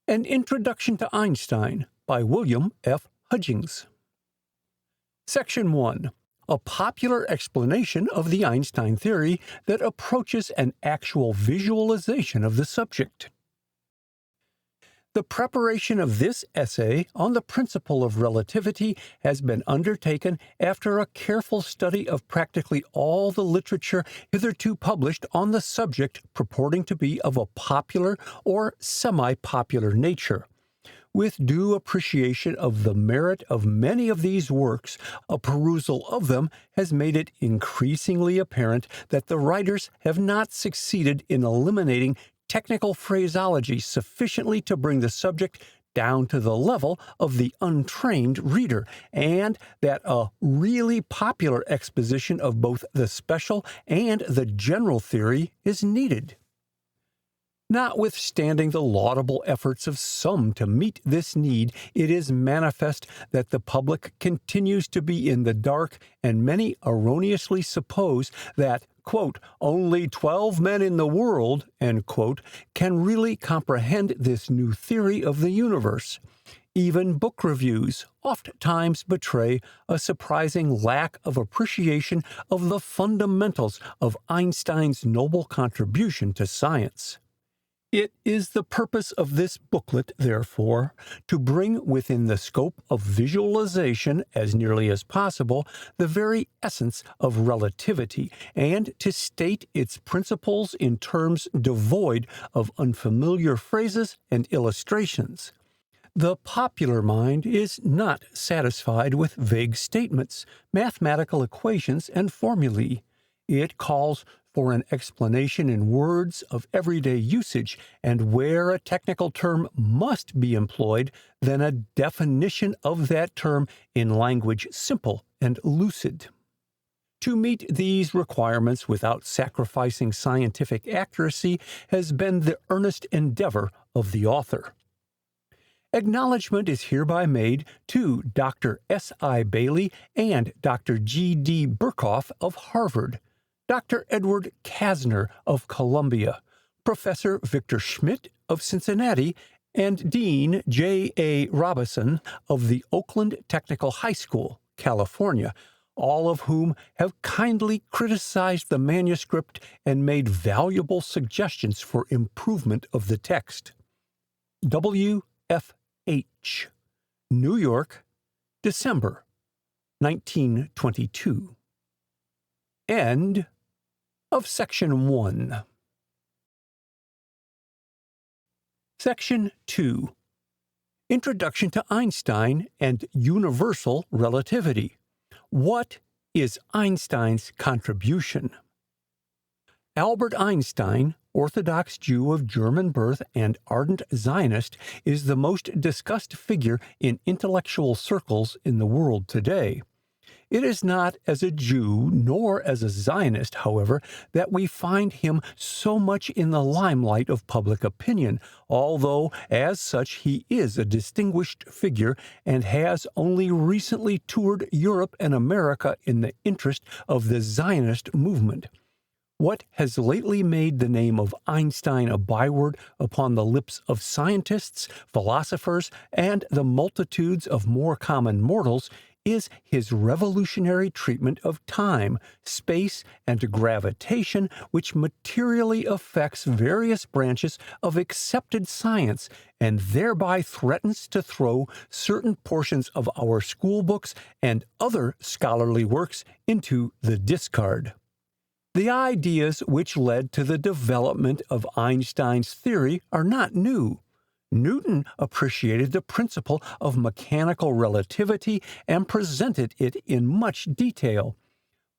An Introduction to Einstein by William F. Hudgings. Section 1. A popular explanation of the Einstein theory that approaches an actual visualization of the subject. The preparation of this essay on the principle of relativity has been undertaken after a careful study of practically all the literature hitherto published on the subject purporting to be of a popular or semi-popular nature. With due appreciation of the merit of many of these works, a perusal of them has made it increasingly apparent that the writers have not succeeded in eliminating technical phraseology sufficiently to bring the subject down to the level of the untrained reader, and that a really popular exposition of both the special and the general theory is needed. Notwithstanding the laudable efforts of some to meet this need, it is manifest that the public continues to be in the dark, and many erroneously suppose that, quote, only 12 men in the world, end quote, can really comprehend this new theory of the universe. Even book reviews oftentimes betray a surprising lack of appreciation of the fundamentals of Einstein's noble contribution to science. It is the purpose of this booklet, therefore, to bring within the scope of visualization, as nearly as possible, the very essence of relativity, and to state its principles in terms devoid of unfamiliar phrases and illustrations. The popular mind is not satisfied with vague statements, mathematical equations, and formulae. It calls for an explanation in words of everyday usage, and where a technical term must be employed, then a definition of that term in language simple and lucid. To meet these requirements without sacrificing scientific accuracy has been the earnest endeavor of the author. Acknowledgment is hereby made to Dr. S.I. Bailey and Dr. G.D. Burkhoff of Harvard, Dr. Edward Kasner of Columbia, Professor Victor Schmidt of Cincinnati, and Dean J.A. Robison of the Oakland Technical High School, California, all of whom have kindly criticized the manuscript and made valuable suggestions for improvement of the text. W. F. H. New York, December 1922. End of Section 1. Section 2. Introduction to Einstein and Universal Relativity. What is Einstein's contribution? Albert Einstein, Orthodox Jew of German birth and ardent Zionist, is the most discussed figure in intellectual circles in the world today. It is not as a Jew nor as a Zionist, however, that we find him so much in the limelight of public opinion, although as such he is a distinguished figure and has only recently toured Europe and America in the interest of the Zionist movement. What has lately made the name of Einstein a byword upon the lips of scientists, philosophers, and the multitudes of more common mortals is his revolutionary treatment of time, space, and gravitation, which materially affects various branches of accepted science and thereby threatens to throw certain portions of our school books and other scholarly works into the discard. The ideas which led to the development of Einstein's theory are not new. Newton appreciated the principle of mechanical relativity and presented it in much detail.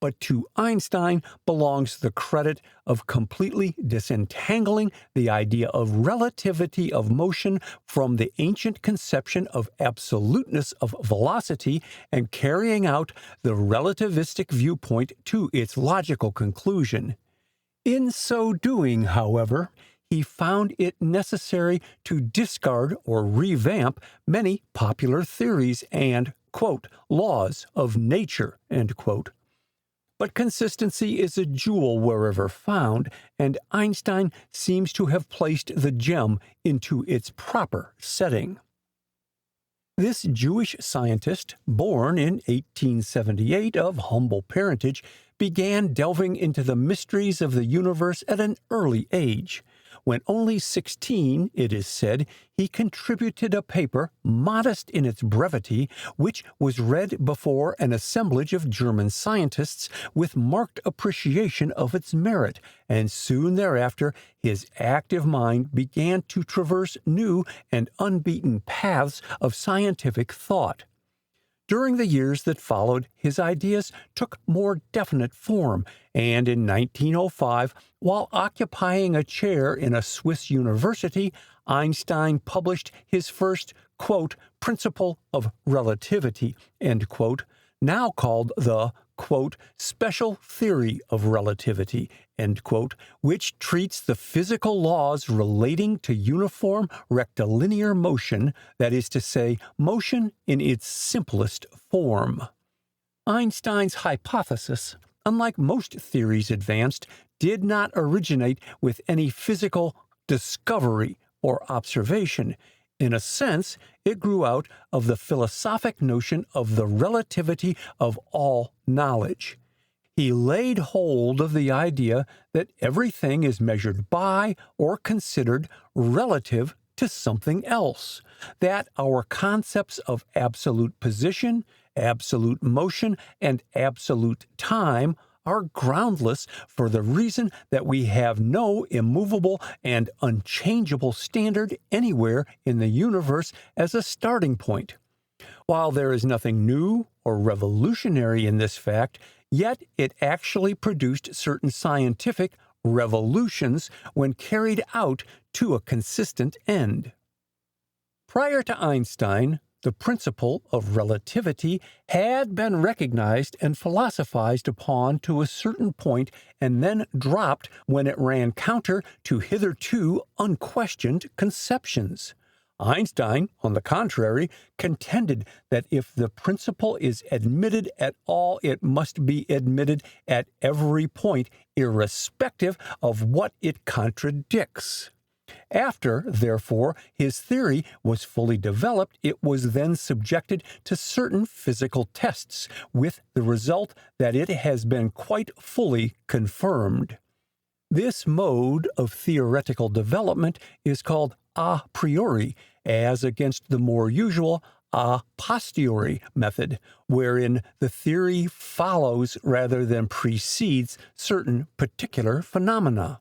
But to Einstein belongs the credit of completely disentangling the idea of relativity of motion from the ancient conception of absoluteness of velocity and carrying out the relativistic viewpoint to its logical conclusion. In so doing, however, he found it necessary to discard or revamp many popular theories and, quote, laws of nature, end quote. But consistency is a jewel wherever found, and Einstein seems to have placed the gem into its proper setting. This Jewish scientist, born in 1878 of humble parentage, began delving into the mysteries of the universe at an early age. When only 16, it is said, he contributed a paper, modest in its brevity, which was read before an assemblage of German scientists with marked appreciation of its merit, and soon thereafter his active mind began to traverse new and unbeaten paths of scientific thought. During the years that followed, his ideas took more definite form, and in 1905, while occupying a chair in a Swiss university, Einstein published his first, quote, principle of relativity, end quote, now called the, quote, special theory of relativity, end quote, which treats the physical laws relating to uniform rectilinear motion, that is to say, motion in its simplest form. Einstein's hypothesis, unlike most theories advanced, did not originate with any physical discovery or observation. In a sense, it grew out of the philosophic notion of the relativity of all knowledge. He laid hold of the idea that everything is measured by or considered relative to something else, that our concepts of absolute position, absolute motion, and absolute time are groundless for the reason that we have no immovable and unchangeable standard anywhere in the universe as a starting point. While there is nothing new or revolutionary in this fact, yet it actually produced certain scientific revolutions when carried out to a consistent end. Prior to Einstein, the principle of relativity had been recognized and philosophized upon to a certain point and then dropped when it ran counter to hitherto unquestioned conceptions. Einstein, on the contrary, contended that if the principle is admitted at all, it must be admitted at every point, irrespective of what it contradicts. After, therefore, his theory was fully developed, it was then subjected to certain physical tests, with the result that it has been quite fully confirmed. This mode of theoretical development is called a priori, as against the more usual a posteriori method, wherein the theory follows rather than precedes certain particular phenomena.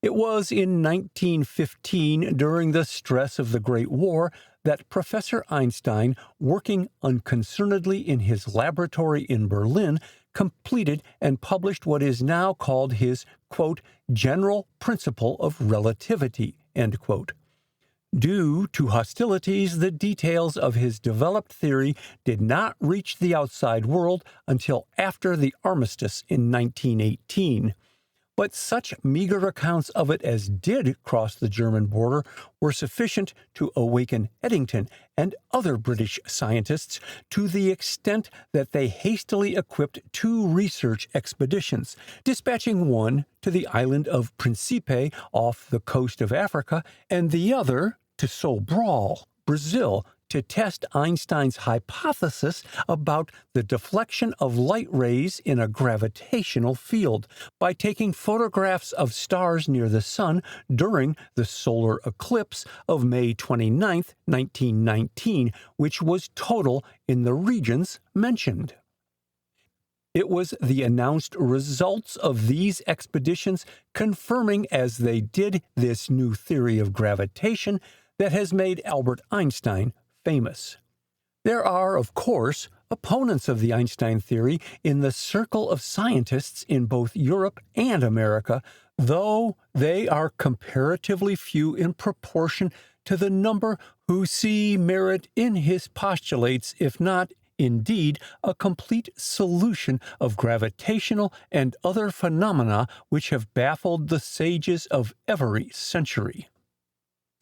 It was in 1915, during the stress of the Great War, that Professor Einstein, working unconcernedly in his laboratory in Berlin, completed and published what is now called his, quote, general principle of relativity, end quote. Due to hostilities, the details of his developed theory did not reach the outside world until after the armistice in 1918. But such meager accounts of it as did cross the German border were sufficient to awaken Eddington and other British scientists to the extent that they hastily equipped 2 research expeditions, dispatching one to the island of Principe off the coast of Africa and the other to Sobral, Brazil, to test Einstein's hypothesis about the deflection of light rays in a gravitational field by taking photographs of stars near the Sun during the solar eclipse of May 29, 1919, which was total in the regions mentioned. It was the announced results of these expeditions, confirming as they did this new theory of gravitation, that has made Albert Einstein famous. There are, of course, opponents of the Einstein theory in the circle of scientists in both Europe and America, though they are comparatively few in proportion to the number who see merit in his postulates, if not, indeed, a complete solution of gravitational and other phenomena which have baffled the sages of every century.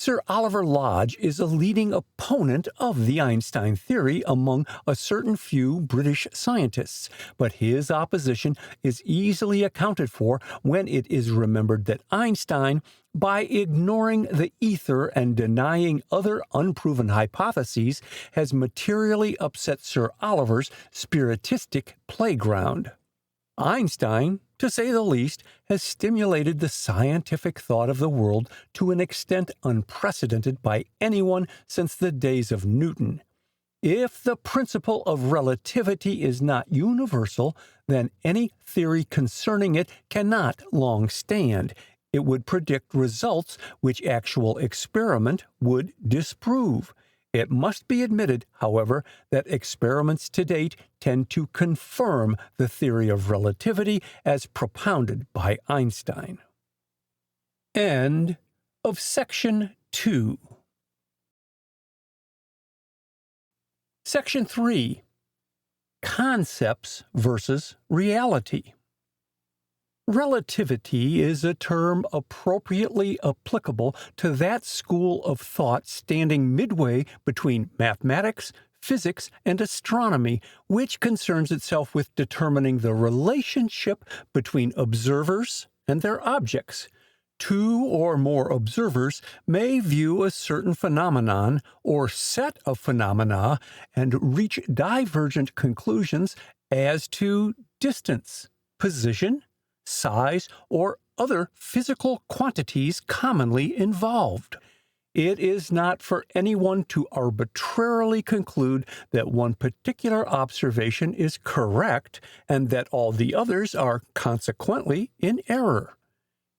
Sir Oliver Lodge is a leading opponent of the Einstein theory among a certain few British scientists, but his opposition is easily accounted for when it is remembered that Einstein, by ignoring the ether and denying other unproven hypotheses, has materially upset Sir Oliver's spiritistic playground. Einstein, to say the least, has stimulated the scientific thought of the world to an extent unprecedented by anyone since the days of Newton. If the principle of relativity is not universal, then any theory concerning it cannot long stand. It would predict results which actual experiment would disprove. It must be admitted, however, that experiments to date tend to confirm the theory of relativity as propounded by Einstein. End of Section 2. Section 3. Concepts versus reality. Relativity is a term appropriately applicable to that school of thought standing midway between mathematics, physics, and astronomy, which concerns itself with determining the relationship between observers and their objects. Two or more observers may view a certain phenomenon or set of phenomena and reach divergent conclusions as to distance, position, size, or other physical quantities commonly involved. It is not for anyone to arbitrarily conclude that one particular observation is correct and that all the others are consequently in error.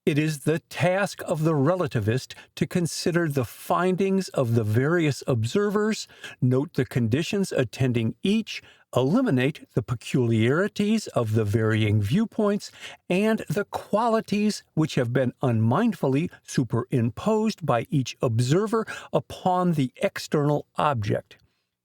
It is the task of the relativist to consider the findings of the various observers, note the conditions attending each, eliminate the peculiarities of the varying viewpoints, and the qualities which have been unmindfully superimposed by each observer upon the external object.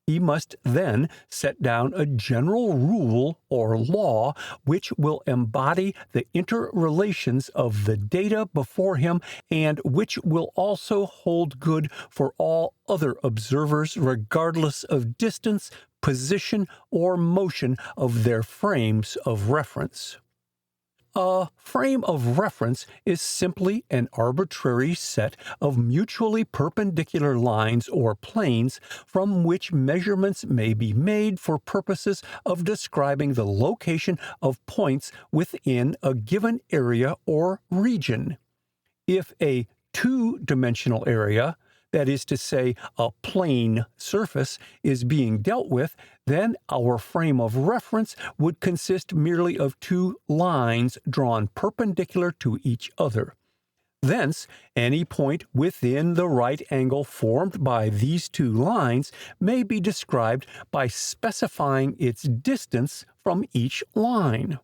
He must then set down a general rule or law which will embody the interrelations of the data before him and which will also hold good for all other observers regardless of distance, position, or motion of their frames of reference. A frame of reference is simply an arbitrary set of mutually perpendicular lines or planes from which measurements may be made for purposes of describing the location of points within a given area or region. If a two-dimensional area, that is to say, a plane surface, is being dealt with, then our frame of reference would consist merely of two lines drawn perpendicular to each other. Thence, any point within the right angle formed by these two lines may be described by specifying its distance from each line.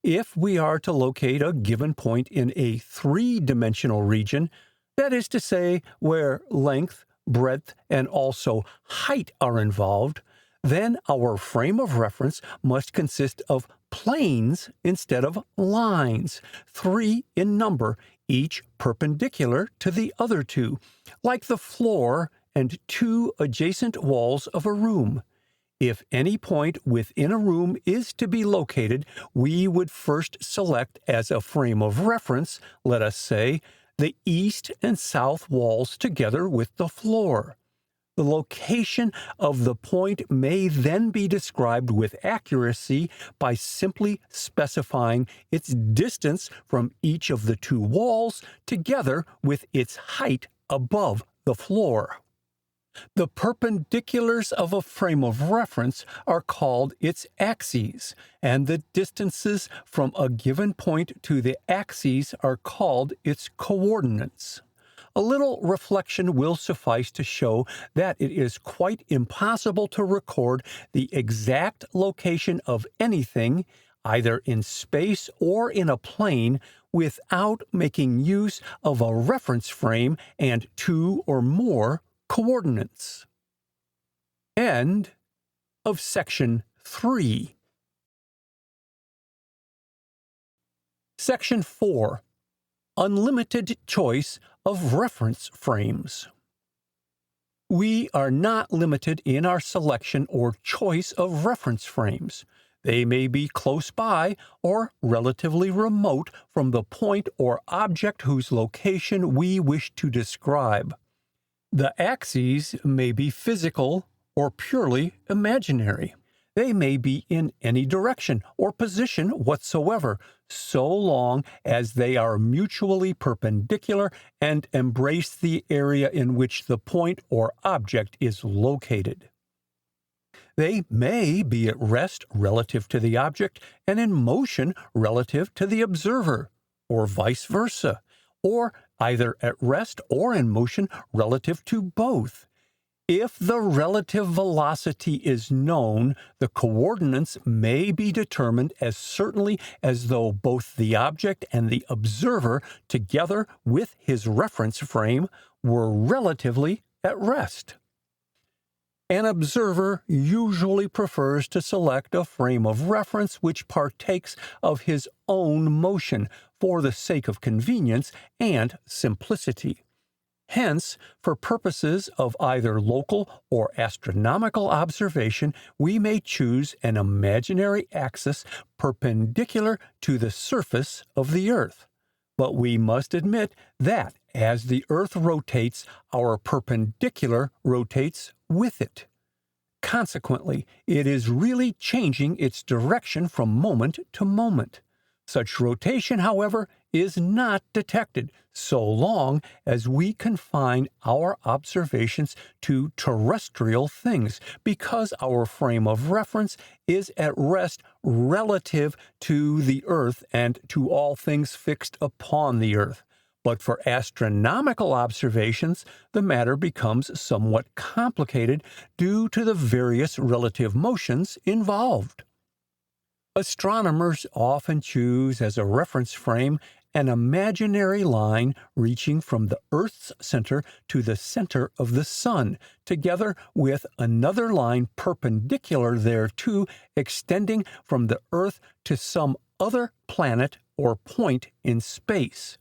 If we are to locate a given point in a three-dimensional region, that is to say, where length, breadth, and also height are involved, then our frame of reference must consist of planes instead of lines, 3 in number, each perpendicular to the other two, like the floor and 2 adjacent walls of a room. If any point within a room is to be located, we would first select as a frame of reference, let us say, the east and south walls together with the floor. The location of the point may then be described with accuracy by simply specifying its distance from each of the two walls together with its height above the floor. The perpendiculars of a frame of reference are called its axes, and the distances from a given point to the axes are called its coordinates. A little reflection will suffice to show that it is quite impossible to record the exact location of anything, either in space or in a plane, without making use of a reference frame and 2 or more coordinates. End of Section 3. Section 4. unlimited choice of reference frames. We are not limited in our selection or choice of reference frames. They may be close by or relatively remote from the point or object whose location we wish to describe. The axes may be physical or purely imaginary. They may be in any direction or position whatsoever, so long as they are mutually perpendicular and embrace the area in which the point or object is located. They may be at rest relative to the object and in motion relative to the observer, or vice versa, or either at rest or in motion relative to both. If the relative velocity is known, the coordinates may be determined as certainly as though both the object and the observer, together with his reference frame, were relatively at rest. An observer usually prefers to select a frame of reference which partakes of his own motion for the sake of convenience and simplicity. Hence, for purposes of either local or astronomical observation, we may choose an imaginary axis perpendicular to the surface of the Earth. But we must admit that as the Earth rotates, our perpendicular rotates with it. Consequently, it is really changing its direction from moment to moment. Such rotation, however, is not detected so long as we confine our observations to terrestrial things, because our frame of reference is at rest relative to the Earth and to all things fixed upon the Earth. But for astronomical observations, the matter becomes somewhat complicated due to the various relative motions involved. Astronomers often choose as a reference frame an imaginary line reaching from the Earth's center to the center of the Sun, together with another line perpendicular thereto extending from the Earth to some other planet or point in space.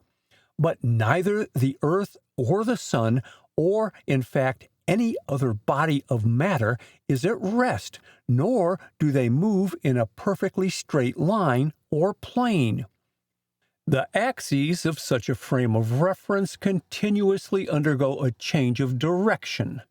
But neither the Earth or the Sun, or in fact any other body of matter, is at rest, nor do they move in a perfectly straight line or plane. The axes of such a frame of reference continuously undergo a change of direction.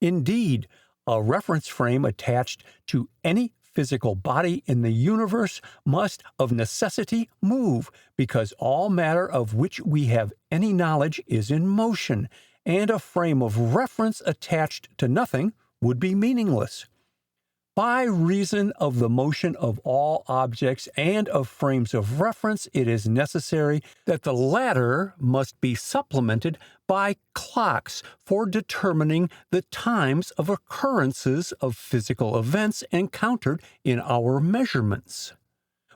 Indeed, a reference frame attached to any physical body in the universe must of necessity move, because all matter of which we have any knowledge is in motion, and a frame of reference attached to nothing would be meaningless. By reason of the motion of all objects and of frames of reference, it is necessary that the latter must be supplemented by clocks for determining the times of occurrences of physical events encountered in our measurements.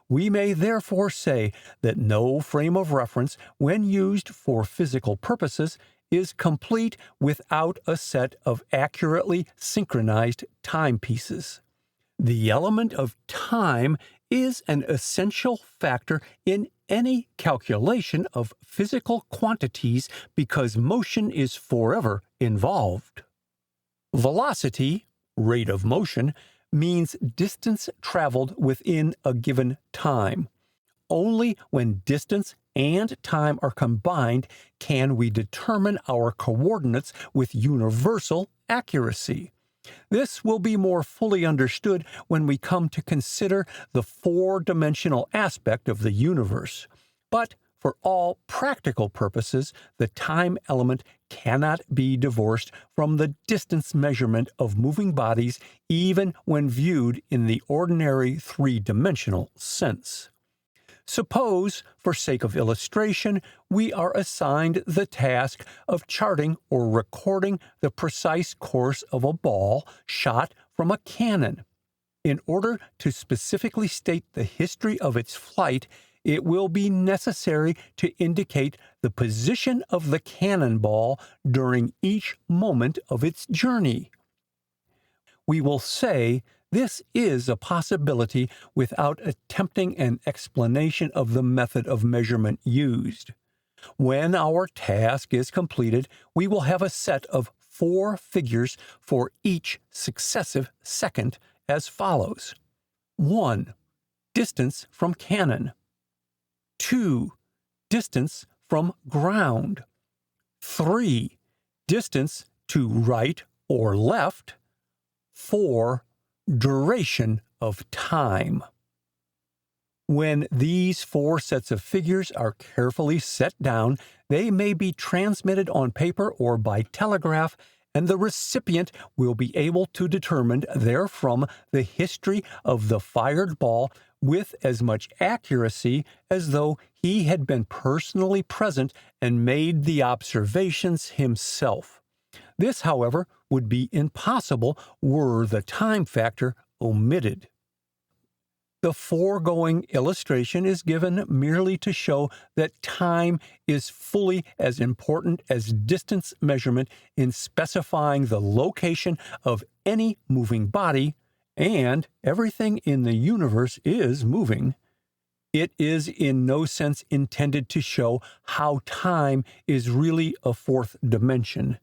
We may therefore say that no frame of reference, when used for physical purposes, is complete without a set of accurately synchronized timepieces. The element of time is an essential factor in any calculation of physical quantities because motion is forever involved. Velocity, rate of motion, means distance traveled within a given time. Only when distance and time are combined can we determine our coordinates with universal accuracy. This will be more fully understood when we come to consider the four-dimensional aspect of the universe. But for all practical purposes, the time element cannot be divorced from the distance measurement of moving bodies, even when viewed in the ordinary three-dimensional sense. Suppose, for sake of illustration, we are assigned the task of charting or recording the precise course of a ball shot from a cannon. In order to specifically state the history of its flight, it will be necessary to indicate the position of the cannonball during each moment of its journey. We will say this is a possibility without attempting an explanation of the method of measurement used. When our task is completed, we will have a set of 4 figures for each successive second as follows. 1. Distance from cannon. 2. Distance from ground. 3. Distance to right or left. 4. Duration of time. When these 4 sets of figures are carefully set down, they may be transmitted on paper or by telegraph, and the recipient will be able to determine therefrom the history of the fired ball with as much accuracy as though he had been personally present and made the observations himself. This, however, would be impossible were the time factor omitted. The foregoing illustration is given merely to show that time is fully as important as distance measurement in specifying the location of any moving body, and everything in the universe is moving. It is in no sense intended to show how time is really a 4th dimension.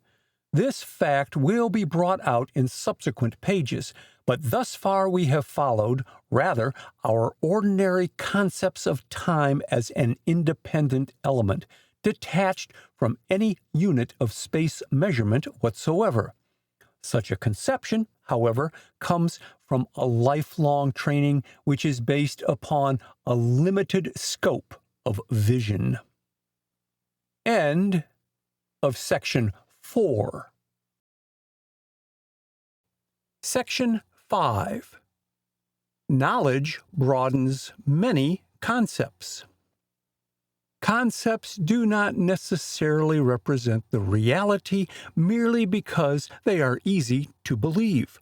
This fact will be brought out in subsequent pages, but thus far we have followed, rather, our ordinary concepts of time as an independent element, detached from any unit of space measurement whatsoever. Such a conception, however, comes from a lifelong training which is based upon a limited scope of vision. End of section 4. Section 5. Knowledge broadens many concepts. Concepts do not necessarily represent the reality merely because they are easy to believe.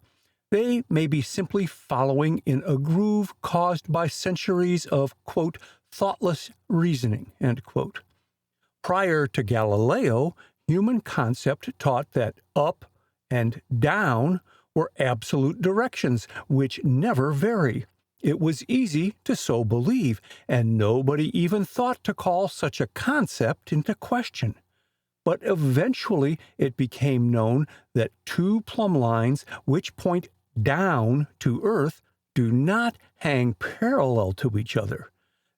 They may be simply following in a groove caused by centuries of, quote, thoughtless reasoning, end quote. Prior to Galileo, human concept taught that up and down were absolute directions which never vary. It was easy to so believe, and nobody even thought to call such a concept into question. But eventually it became known that 2 plumb lines which point down to Earth do not hang parallel to each other.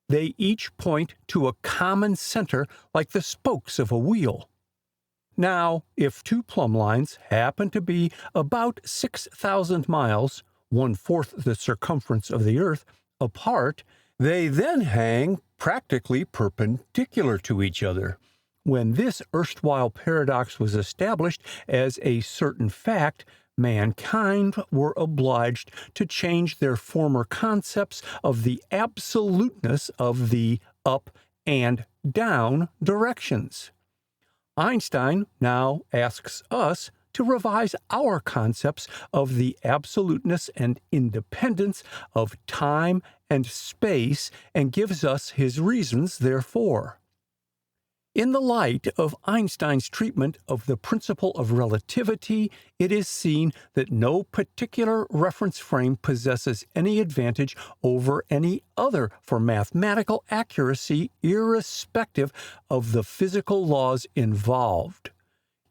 They each point to a common center like the spokes of a wheel. Now, if 2 plumb lines happen to be about 6,000 miles, 1/4 the circumference of the Earth, apart, they then hang practically perpendicular to each other. When this erstwhile paradox was established as a certain fact, mankind were obliged to change their former concepts of the absoluteness of the up and down directions. Einstein now asks us to revise our concepts of the absoluteness and independence of time and space and gives us his reasons therefor. In the light of Einstein's treatment of the principle of relativity, it is seen that no particular reference frame possesses any advantage over any other for mathematical accuracy, irrespective of the physical laws involved.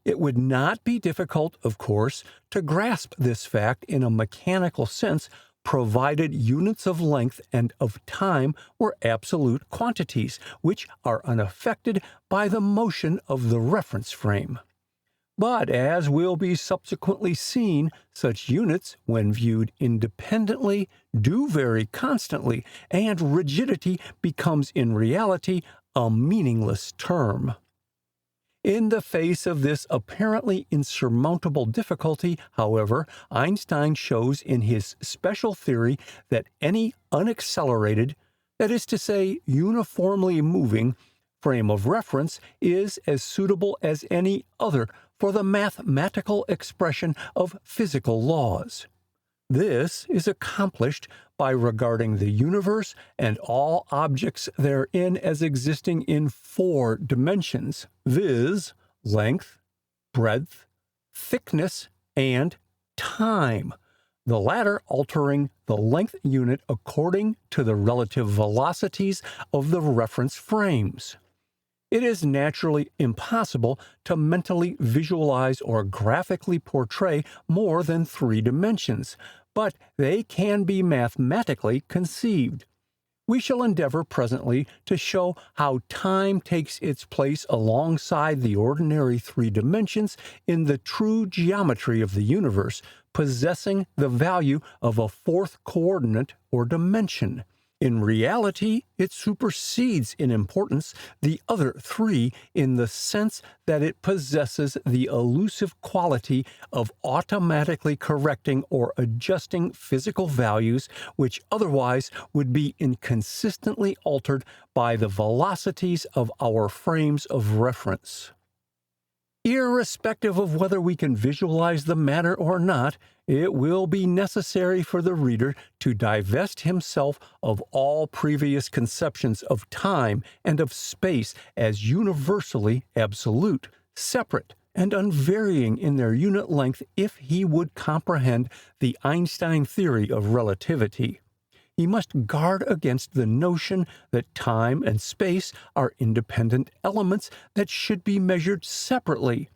It would not be difficult, of course, to grasp this fact in a mechanical sense, provided units of length and of time were absolute quantities, which are unaffected by the motion of the reference frame. But as will be subsequently seen, such units, when viewed independently, do vary constantly, and rigidity becomes in reality a meaningless term. In the face of this apparently insurmountable difficulty, however, Einstein shows in his special theory that any unaccelerated, that is to say, uniformly moving, frame of reference is as suitable as any other for the mathematical expression of physical laws. This is accomplished by regarding the universe and all objects therein as existing in 4 dimensions, viz., length, breadth, thickness, and time, the latter altering the length unit according to the relative velocities of the reference frames. It is naturally impossible to mentally visualize or graphically portray more than three dimensions, but they can be mathematically conceived. We shall endeavor presently to show how time takes its place alongside the ordinary three dimensions in the true geometry of the universe, possessing the value of a fourth coordinate or dimension. In reality, it supersedes in importance the other three in the sense that it possesses the elusive quality of automatically correcting or adjusting physical values which otherwise would be inconsistently altered by the velocities of our frames of reference. Irrespective of whether we can visualize the matter or not, it will be necessary for the reader to divest himself of all previous conceptions of time and of space as universally absolute, separate, and unvarying in their unit length if he would comprehend the Einstein theory of relativity. He must guard against the notion that time and space are independent elements that should be measured separately.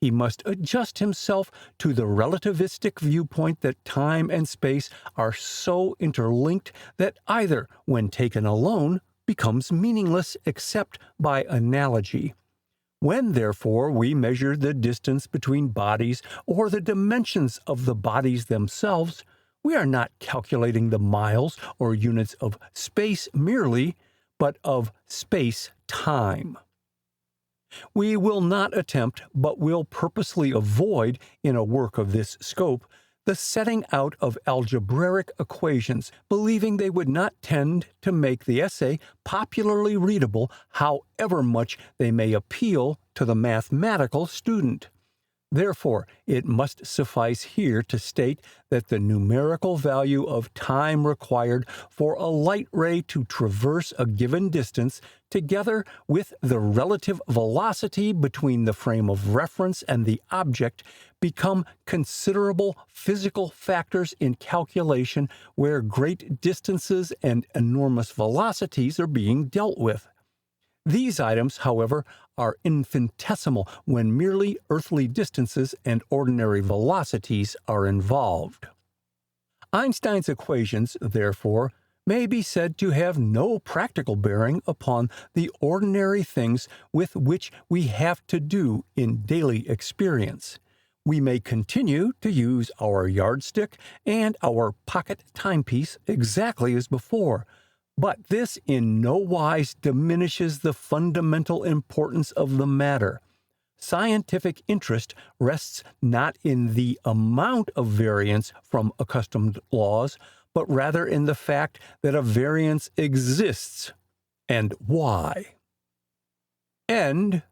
He must adjust himself to the relativistic viewpoint that time and space are so interlinked that either, when taken alone, becomes meaningless except by analogy. When, therefore, we measure the distance between bodies or the dimensions of the bodies themselves, we are not calculating the miles or units of space merely, but of space-time. We will not attempt, but will purposely avoid, in a work of this scope, the setting out of algebraic equations, believing they would not tend to make the essay popularly readable, however much they may appeal to the mathematical student. Therefore, it must suffice here to state that the numerical value of time required for a light ray to traverse a given distance, together with the relative velocity between the frame of reference and the object, become considerable physical factors in calculation where great distances and enormous velocities are being dealt with. These items, however, are infinitesimal when merely earthly distances and ordinary velocities are involved. Einstein's equations, therefore, may be said to have no practical bearing upon the ordinary things with which we have to do in daily experience. We may continue to use our yardstick and our pocket timepiece exactly as before, but this in no wise diminishes the fundamental importance of the matter. Scientific interest rests not in the amount of variance from accustomed laws, but rather in the fact that a variance exists, and why. End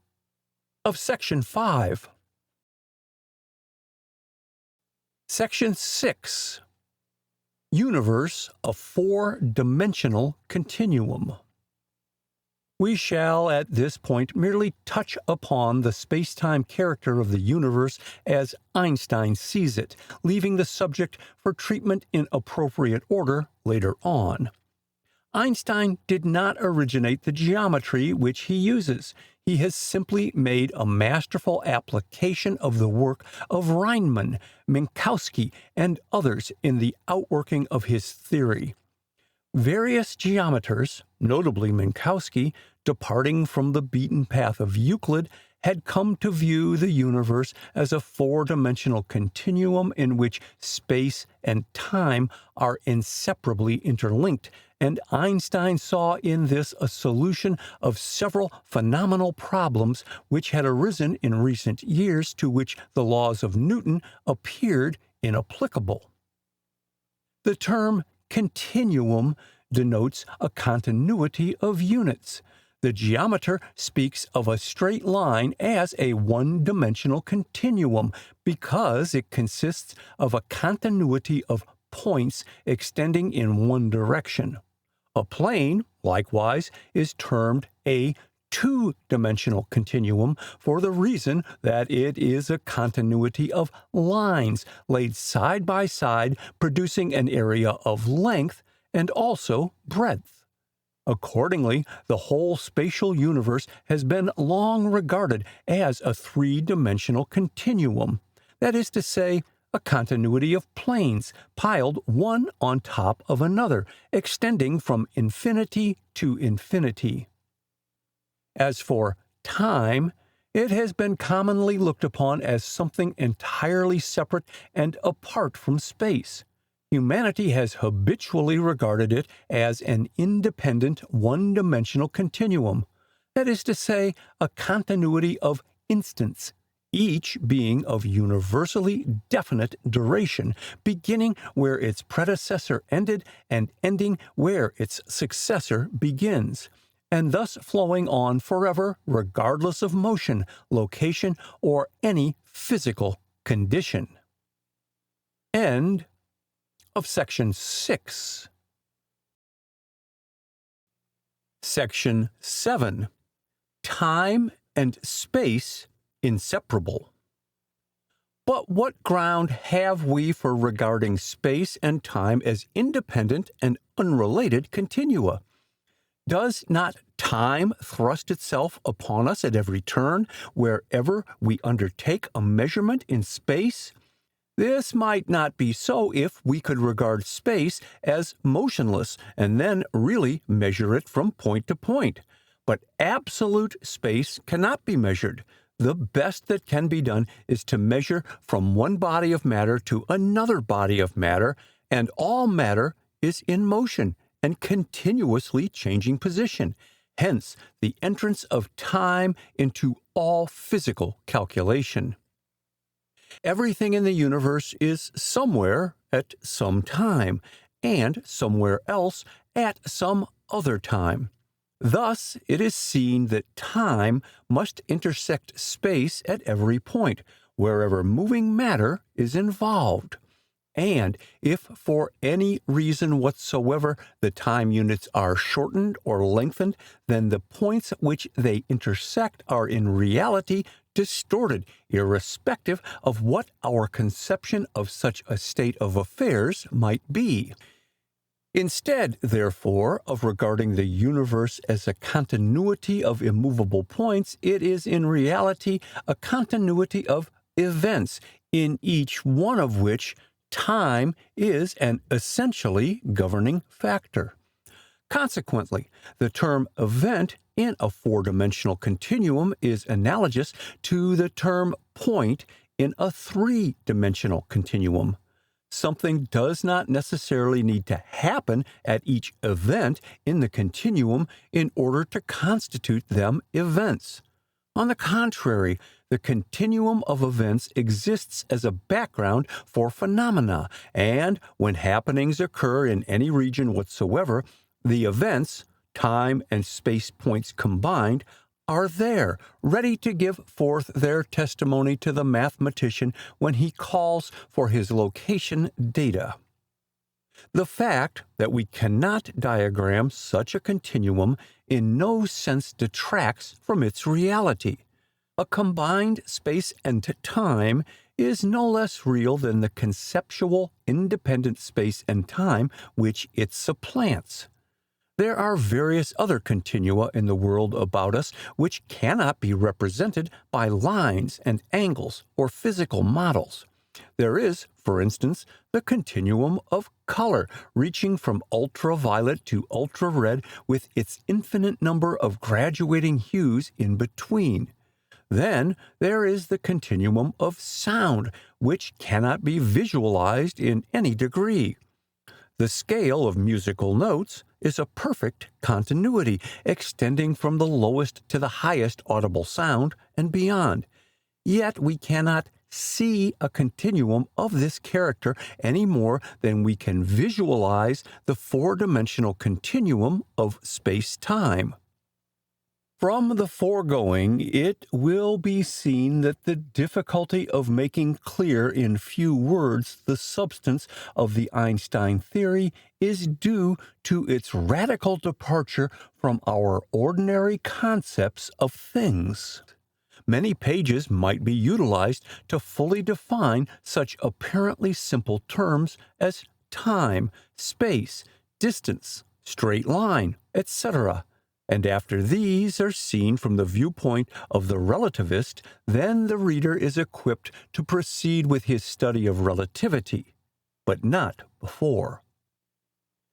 of Section 5. Section 6. Universe, a four-dimensional continuum. We shall at this point merely touch upon the space-time character of the universe as Einstein sees it, leaving the subject for treatment in appropriate order later on. Einstein did not originate the geometry which he uses. He has simply made a masterful application of the work of Riemann, Minkowski, and others in the outworking of his theory. Various geometers, notably Minkowski, departing from the beaten path of Euclid, had come to view the universe as a four-dimensional continuum in which space and time are inseparably interlinked, and Einstein saw in this a solution of several phenomenal problems which had arisen in recent years to which the laws of Newton appeared inapplicable. The term continuum denotes a continuity of units. The geometer speaks of a straight line as a one-dimensional continuum because it consists of a continuity of points extending in one direction. A plane, likewise, is termed a two-dimensional continuum for the reason that it is a continuity of lines laid side by side, producing an area of length and also breadth. Accordingly, the whole spatial universe has been long regarded as a three-dimensional continuum. That is to say, a continuity of planes piled one on top of another, extending from infinity to infinity. As for time, it has been commonly looked upon as something entirely separate and apart from space. Humanity has habitually regarded it as an independent, one-dimensional continuum, that is to say, a continuity of instants, each being of universally definite duration, beginning where its predecessor ended and ending where its successor begins, and thus flowing on forever regardless of motion, location, or any physical condition. End of Section 6. Section 7. Time and space inseparable. But what ground have we for regarding space and time as independent and unrelated continua? Does not time thrust itself upon us at every turn, wherever we undertake a measurement in space? This might not be so if we could regard space as motionless and then really measure it from point to point. But absolute space cannot be measured. The best that can be done is to measure from one body of matter to another body of matter, and all matter is in motion and continuously changing position. Hence, the entrance of time into all physical calculation. Everything in the universe is somewhere at some time, and somewhere else at some other time. Thus, it is seen that time must intersect space at every point, wherever moving matter is involved. And if for any reason whatsoever the time units are shortened or lengthened, then the points at which they intersect are in reality distorted, irrespective of what our conception of such a state of affairs might be. Instead, therefore, of regarding the universe as a continuity of immovable points, it is in reality a continuity of events, in each one of which time is an essentially governing factor. Consequently, the term event in a four-dimensional continuum is analogous to the term point in a three-dimensional continuum. Something does not necessarily need to happen at each event in the continuum in order to constitute them events. On the contrary, the continuum of events exists as a background for phenomena, and when happenings occur in any region whatsoever, the events, time and space points combined, are there, ready to give forth their testimony to the mathematician when he calls for his location data. The fact that we cannot diagram such a continuum in no sense detracts from its reality. A combined space and time is no less real than the conceptual independent space and time which it supplants. There are various other continua in the world about us which cannot be represented by lines and angles or physical models. There is, for instance, the continuum of color, reaching from ultraviolet to ultra-red with its infinite number of graduating hues in between. Then there is the continuum of sound, which cannot be visualized in any degree. The scale of musical notes is a perfect continuity, extending from the lowest to the highest audible sound and beyond. Yet we cannot see a continuum of this character any more than we can visualize the four-dimensional continuum of space-time. From the foregoing, it will be seen that the difficulty of making clear in few words the substance of the Einstein theory is due to its radical departure from our ordinary concepts of things. Many pages might be utilized to fully define such apparently simple terms as time, space, distance, straight line, etc. And after these are seen from the viewpoint of the relativist, then the reader is equipped to proceed with his study of relativity, but not before.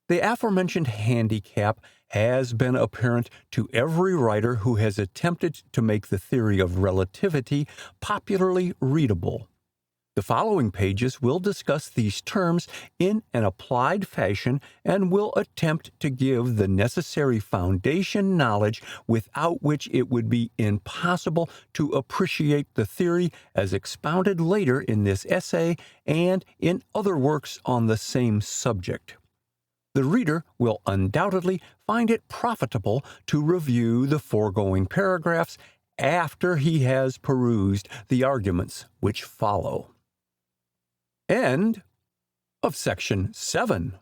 The aforementioned handicap has been apparent to every writer who has attempted to make the theory of relativity popularly readable. The following pages will discuss these terms in an applied fashion and will attempt to give the necessary foundation knowledge without which it would be impossible to appreciate the theory as expounded later in this essay and in other works on the same subject. The reader will undoubtedly find it profitable to review the foregoing paragraphs after he has perused the arguments which follow. End of Section 7.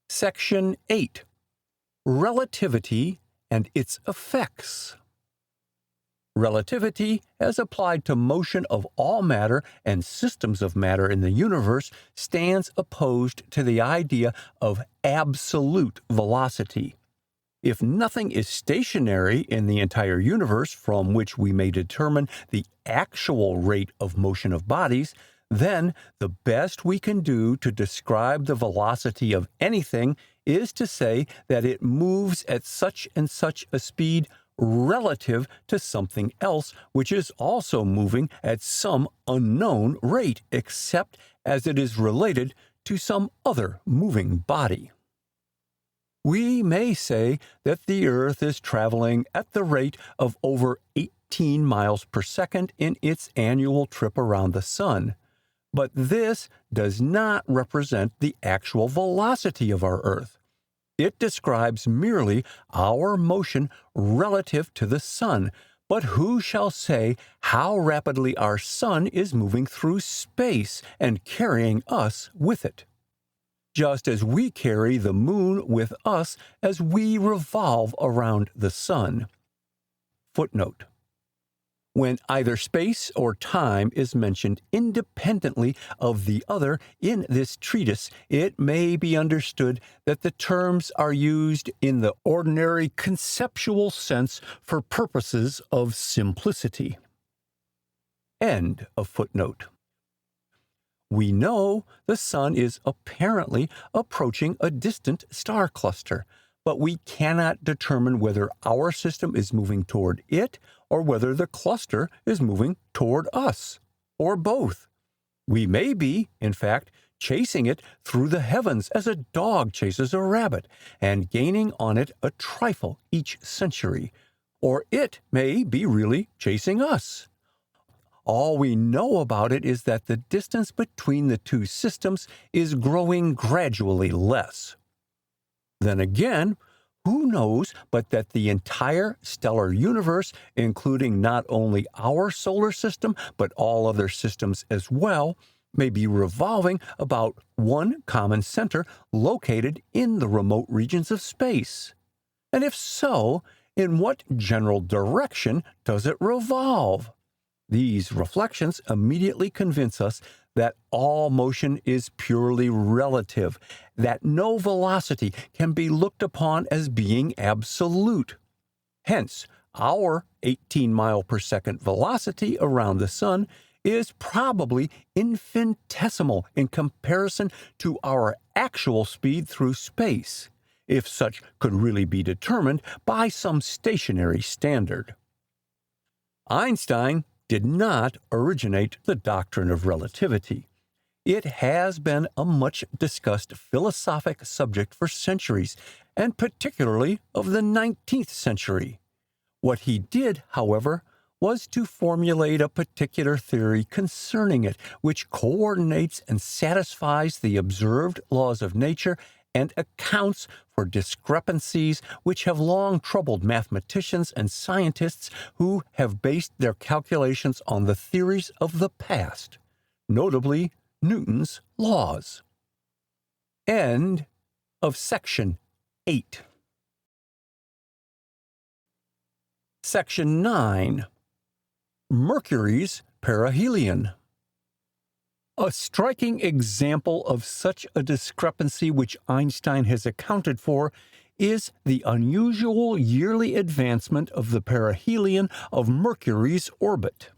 Section 8. Relativity and its effects. Relativity, as applied to motion of all matter and systems of matter in the universe, stands opposed to the idea of absolute velocity. If nothing is stationary in the entire universe from which we may determine the actual rate of motion of bodies, then the best we can do to describe the velocity of anything is to say that it moves at such and such a speed relative to something else which is also moving at some unknown rate, except as it is related to some other moving body. We may say that the Earth is traveling at the rate of over 18 miles per second in its annual trip around the Sun, but this does not represent the actual velocity of our Earth. It describes merely our motion relative to the Sun, but who shall say how rapidly our Sun is moving through space and carrying us with it? Just as we carry the moon with us as we revolve around the sun. Footnote. When either space or time is mentioned independently of the other in this treatise, it may be understood that the terms are used in the ordinary conceptual sense for purposes of simplicity. End of footnote. We know the Sun is apparently approaching a distant star cluster, but we cannot determine whether our system is moving toward it or whether the cluster is moving toward us, or both. We may be, in fact, chasing it through the heavens as a dog chases a rabbit, and gaining on it a trifle each century, or it may be really chasing us. All we know about it is that the distance between the two systems is growing gradually less. Then again, who knows but that the entire stellar universe, including not only our solar system but all other systems as well, may be revolving about one common center located in the remote regions of space? And if so, in what general direction does it revolve? These reflections immediately convince us that all motion is purely relative, that no velocity can be looked upon as being absolute. Hence, our 18-mile-per-second velocity around the Sun is probably infinitesimal in comparison to our actual speed through space, if such could really be determined by some stationary standard. Einstein did not originate the doctrine of relativity. It has been a much discussed philosophic subject for centuries, and particularly of the 19th century. What he did, however, was to formulate a particular theory concerning it, which coordinates and satisfies the observed laws of nature and accounts for discrepancies which have long troubled mathematicians and scientists who have based their calculations on the theories of the past, notably Newton's laws. End of Section 8. Section 9. Mercury's perihelion. A striking example of such a discrepancy which Einstein has accounted for is the unusual yearly advancement of the perihelion of Mercury's orbit.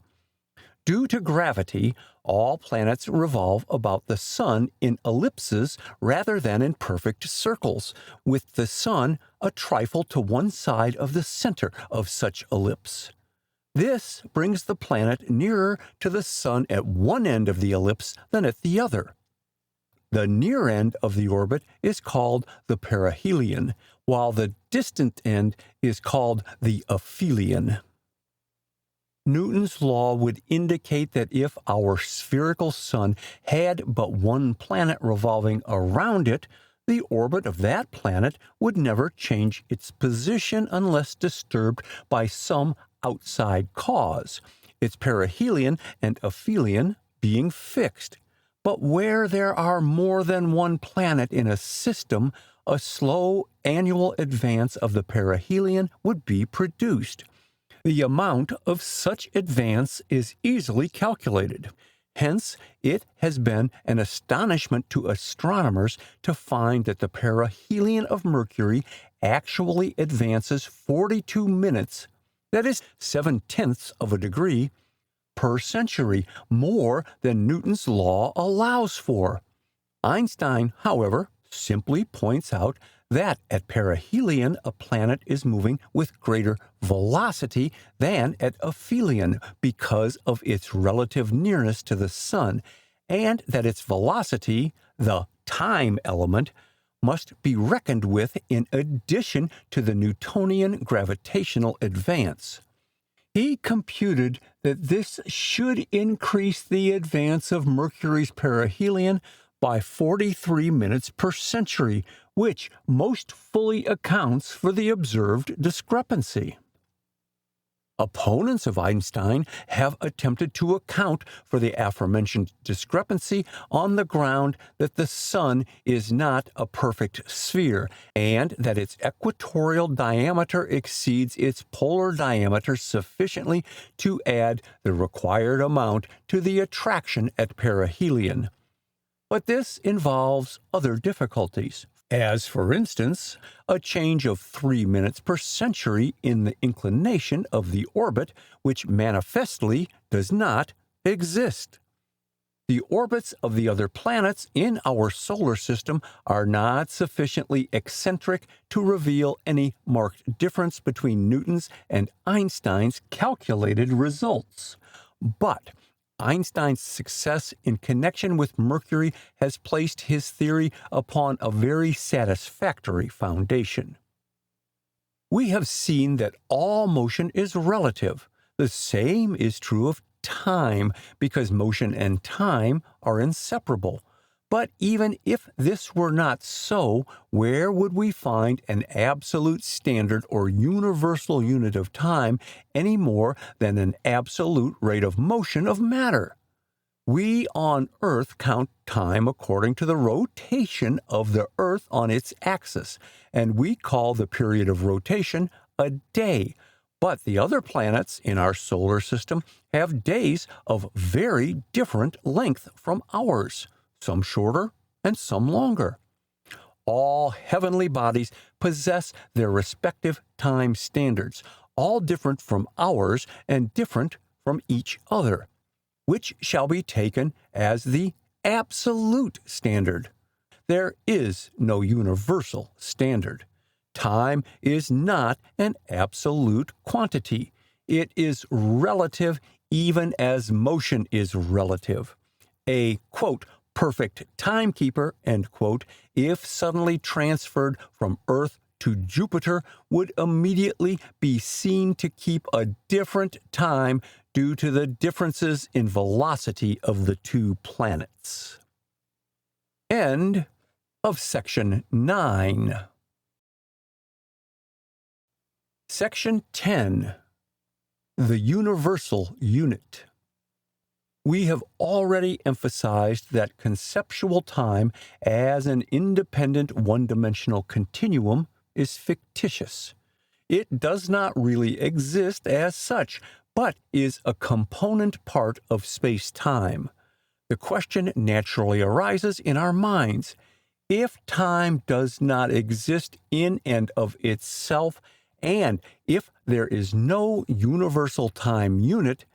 Due to gravity, all planets revolve about the Sun in ellipses rather than in perfect circles, with the Sun a trifle to one side of the center of such ellipse. This brings the planet nearer to the Sun at one end of the ellipse than at the other. The near end of the orbit is called the perihelion, while the distant end is called the aphelion. Newton's law would indicate that if our spherical Sun had but one planet revolving around it, the orbit of that planet would never change its position unless disturbed by some outside cause, its perihelion and aphelion being fixed. But where there are more than one planet in a system, a slow annual advance of the perihelion would be produced. The amount of such advance is easily calculated. Hence, it has been an astonishment to astronomers to find that the perihelion of Mercury actually advances 42 minutes, that is 7/10 of a degree, per century, more than Newton's law allows for. Einstein, however, simply points out that at perihelion a planet is moving with greater velocity than at aphelion because of its relative nearness to the Sun, and that its velocity, the time element, must be reckoned with in addition to the Newtonian gravitational advance. He computed that this should increase the advance of Mercury's perihelion by 43 minutes per century, which most fully accounts for the observed discrepancy. Opponents of Einstein have attempted to account for the aforementioned discrepancy on the ground that the Sun is not a perfect sphere and that its equatorial diameter exceeds its polar diameter sufficiently to add the required amount to the attraction at perihelion. But this involves other difficulties, as, for instance, a change of 3 minutes per century in the inclination of the orbit, which manifestly does not exist. The orbits of the other planets in our solar system are not sufficiently eccentric to reveal any marked difference between Newton's and Einstein's calculated results. But Einstein's success in connection with Mercury has placed his theory upon a very satisfactory foundation. We have seen that all motion is relative. The same is true of time, because motion and time are inseparable. But even if this were not so, where would we find an absolute standard or universal unit of time any more than an absolute rate of motion of matter? We on Earth count time according to the rotation of the Earth on its axis, and we call the period of rotation a day. But the other planets in our solar system have days of very different length from ours, some shorter and some longer. All heavenly bodies possess their respective time standards, all different from ours and different from each other, which shall be taken as the absolute standard. There is no universal standard. Time is not an absolute quantity. It is relative, even as motion is relative. A, quote, perfect timekeeper, end quote, if suddenly transferred from Earth to Jupiter, would immediately be seen to keep a different time due to the differences in velocity of the two planets. End of Section 9. Section 10. The Universal Unit. We have already emphasized that conceptual time as an independent one-dimensional continuum is fictitious. It does not really exist as such, but is a component part of space-time. The question naturally arises in our minds: if time does not exist in and of itself, and if there is no universal time unit,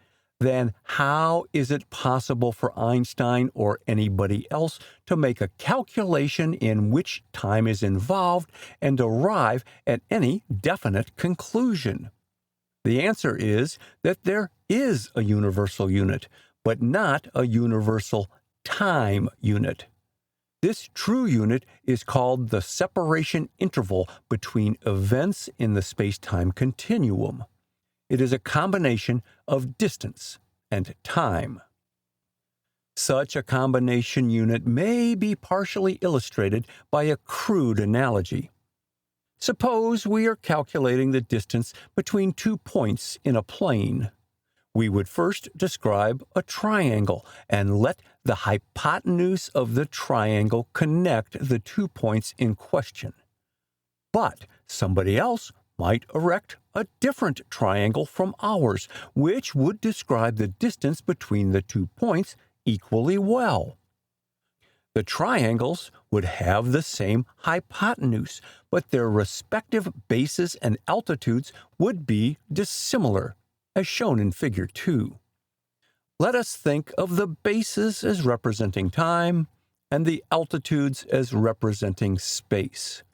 then how is it possible for Einstein or anybody else to make a calculation in which time is involved and arrive at any definite conclusion? The answer is that there is a universal unit, but not a universal time unit. This true unit is called the separation interval between events in the space-time continuum. It is a combination of distance and time. Such a combination unit may be partially illustrated by a crude analogy. Suppose we are calculating the distance between 2 points in a plane. We would first describe a triangle and let the hypotenuse of the triangle connect the 2 points in question. But somebody else might erect a different triangle from ours, which would describe the distance between the 2 points equally well. The triangles would have the same hypotenuse, but their respective bases and altitudes would be dissimilar, as shown in Figure 2. Let us think of the bases as representing time and the altitudes as representing space,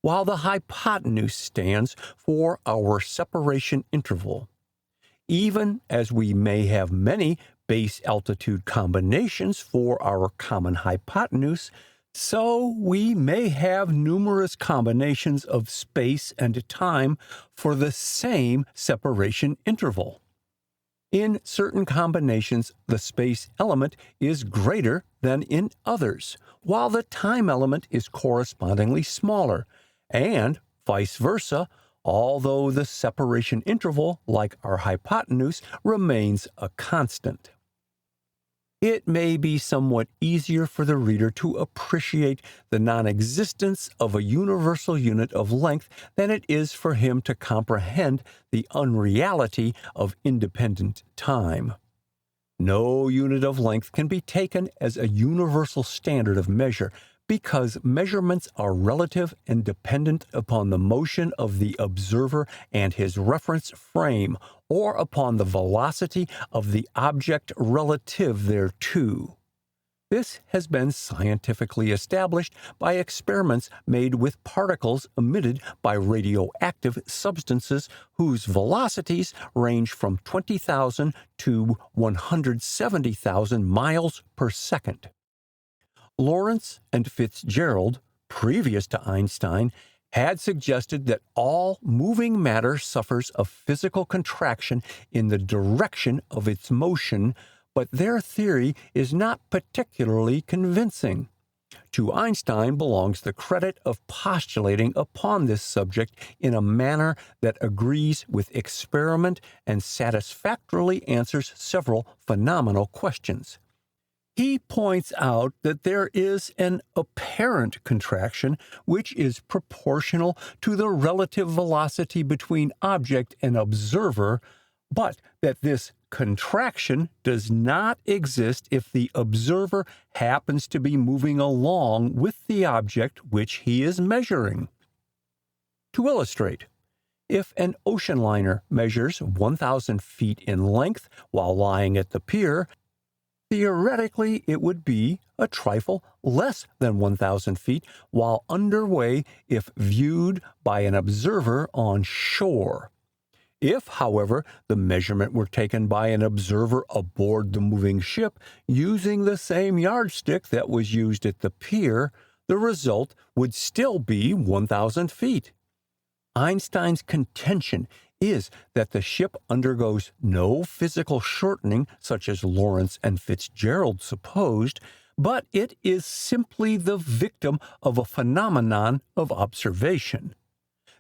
while the hypotenuse stands for our separation interval. Even as we may have many base altitude combinations for our common hypotenuse, so we may have numerous combinations of space and time for the same separation interval. In certain combinations, the space element is greater than in others, while the time element is correspondingly smaller, and vice versa, although the separation interval, like our hypotenuse, remains a constant. It may be somewhat easier for the reader to appreciate the non-existence of a universal unit of length than it is for him to comprehend the unreality of independent time. No unit of length can be taken as a universal standard of measure, because measurements are relative and dependent upon the motion of the observer and his reference frame, or upon the velocity of the object relative thereto. This has been scientifically established by experiments made with particles emitted by radioactive substances whose velocities range from 20,000 to 170,000 miles per second. Lorentz and Fitzgerald, previous to Einstein, had suggested that all moving matter suffers a physical contraction in the direction of its motion, but their theory is not particularly convincing. To Einstein belongs the credit of postulating upon this subject in a manner that agrees with experiment and satisfactorily answers several phenomenal questions. He points out that there is an apparent contraction which is proportional to the relative velocity between object and observer, but that this contraction does not exist if the observer happens to be moving along with the object which he is measuring. To illustrate, if an ocean liner measures 1,000 feet in length while lying at the pier, theoretically, it would be a trifle less than 1,000 feet while underway if viewed by an observer on shore. If, however, the measurement were taken by an observer aboard the moving ship using the same yardstick that was used at the pier, the result would still be 1,000 feet. Einstein's contention is that the ship undergoes no physical shortening such as Lorentz and Fitzgerald supposed, but it is simply the victim of a phenomenon of observation.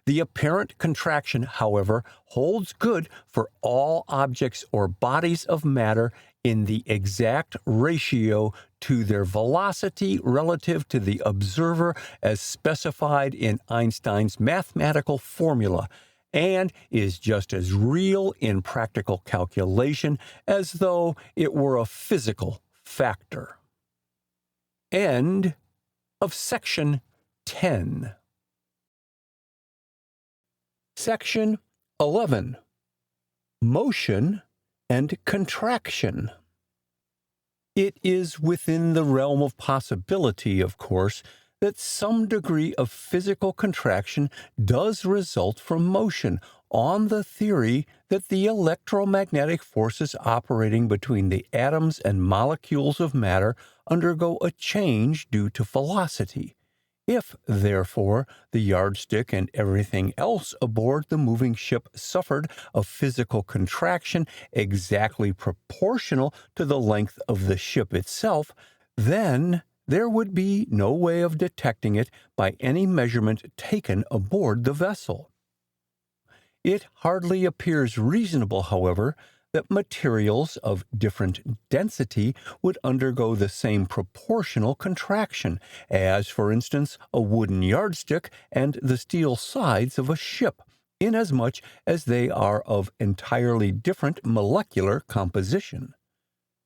The apparent contraction, however, holds good for all objects or bodies of matter in the exact ratio to their velocity relative to the observer as specified in Einstein's mathematical formula, and is just as real in practical calculation as though it were a physical factor. End of section 10. Section 11. Motion and contraction. It is within the realm of possibility, of course, that some degree of physical contraction does result from motion, on the theory that the electromagnetic forces operating between the atoms and molecules of matter undergo a change due to velocity. If, therefore, the yardstick and everything else aboard the moving ship suffered a physical contraction exactly proportional to the length of the ship itself, then there would be no way of detecting it by any measurement taken aboard the vessel. It hardly appears reasonable, however, that materials of different density would undergo the same proportional contraction, as, for instance, a wooden yardstick and the steel sides of a ship, inasmuch as they are of entirely different molecular composition.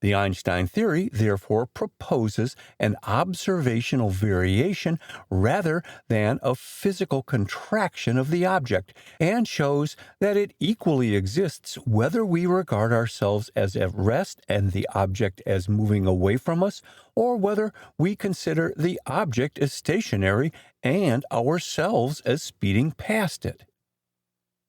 The Einstein theory, therefore, proposes an observational variation rather than a physical contraction of the object, and shows that it equally exists whether we regard ourselves as at rest and the object as moving away from us, or whether we consider the object as stationary and ourselves as speeding past it.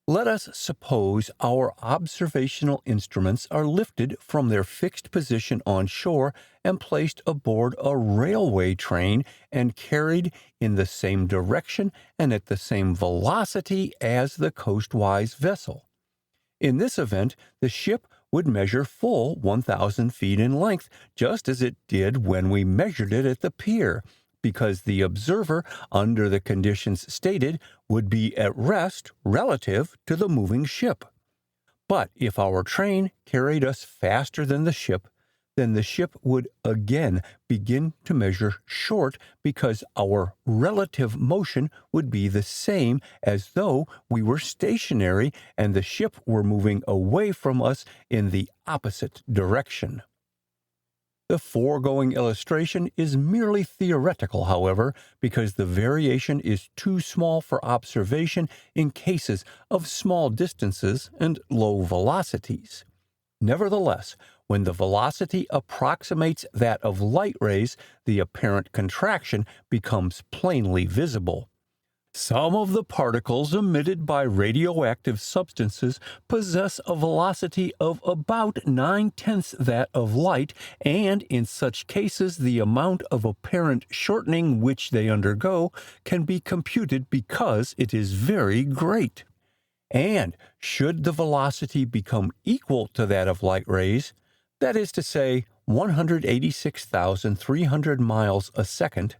Let us suppose our observational instruments are lifted from their fixed position on shore and placed aboard a railway train and carried in the same direction and at the same velocity as the coastwise vessel. In this event, the ship would measure full 1,000 feet in length, just as it did when we measured it at the pier, because the observer, under the conditions stated, would be at rest relative to the moving ship. But if our train carried us faster than the ship, then the ship would again begin to measure short, because our relative motion would be the same as though we were stationary and the ship were moving away from us in the opposite direction. The foregoing illustration is merely theoretical, however, because the variation is too small for observation in cases of small distances and low velocities. Nevertheless, when the velocity approximates that of light rays, the apparent contraction becomes plainly visible. Some of the particles emitted by radioactive substances possess a velocity of about 9/10 that of light, and in such cases the amount of apparent shortening which they undergo can be computed because it is very great. And should the velocity become equal to that of light rays, that is to say 186,300 miles a second,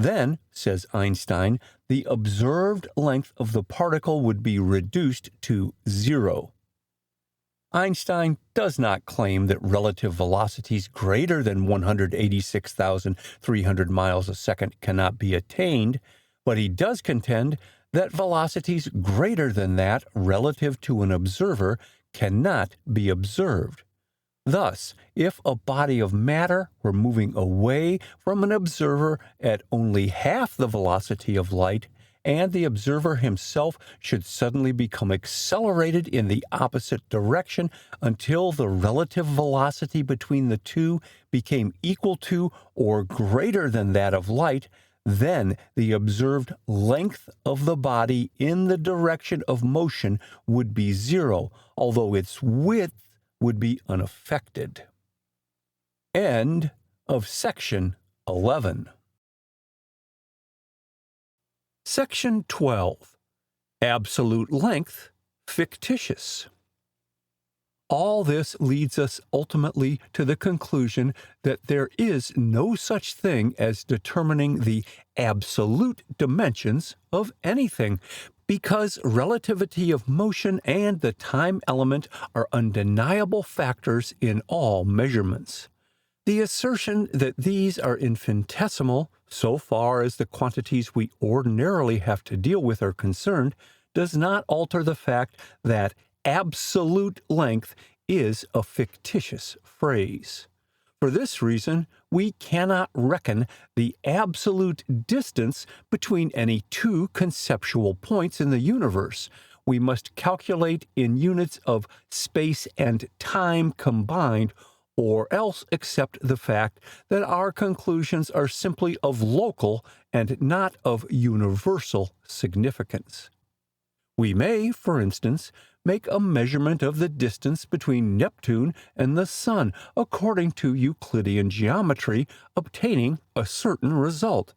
then, says Einstein, the observed length of the particle would be reduced to 0. Einstein does not claim that relative velocities greater than 186,300 miles a second cannot be attained, but he does contend that velocities greater than that relative to an observer cannot be observed. Thus, if a body of matter were moving away from an observer at only half the velocity of light, and the observer himself should suddenly become accelerated in the opposite direction until the relative velocity between the two became equal to or greater than that of light, then the observed length of the body in the direction of motion would be 0, although its width would be unaffected. End of section 11. Section 12. Absolute length, fictitious. All this leads us ultimately to the conclusion that there is no such thing as determining the absolute dimensions of anything, because relativity of motion and the time element are undeniable factors in all measurements. The assertion that these are infinitesimal, so far as the quantities we ordinarily have to deal with are concerned, does not alter the fact that absolute length is a fictitious phrase. For this reason, we cannot reckon the absolute distance between any two conceptual points in the universe. We must calculate in units of space and time combined, or else accept the fact that our conclusions are simply of local and not of universal significance. We may, for instance, make a measurement of the distance between Neptune and the Sun according to Euclidean geometry, obtaining a certain result.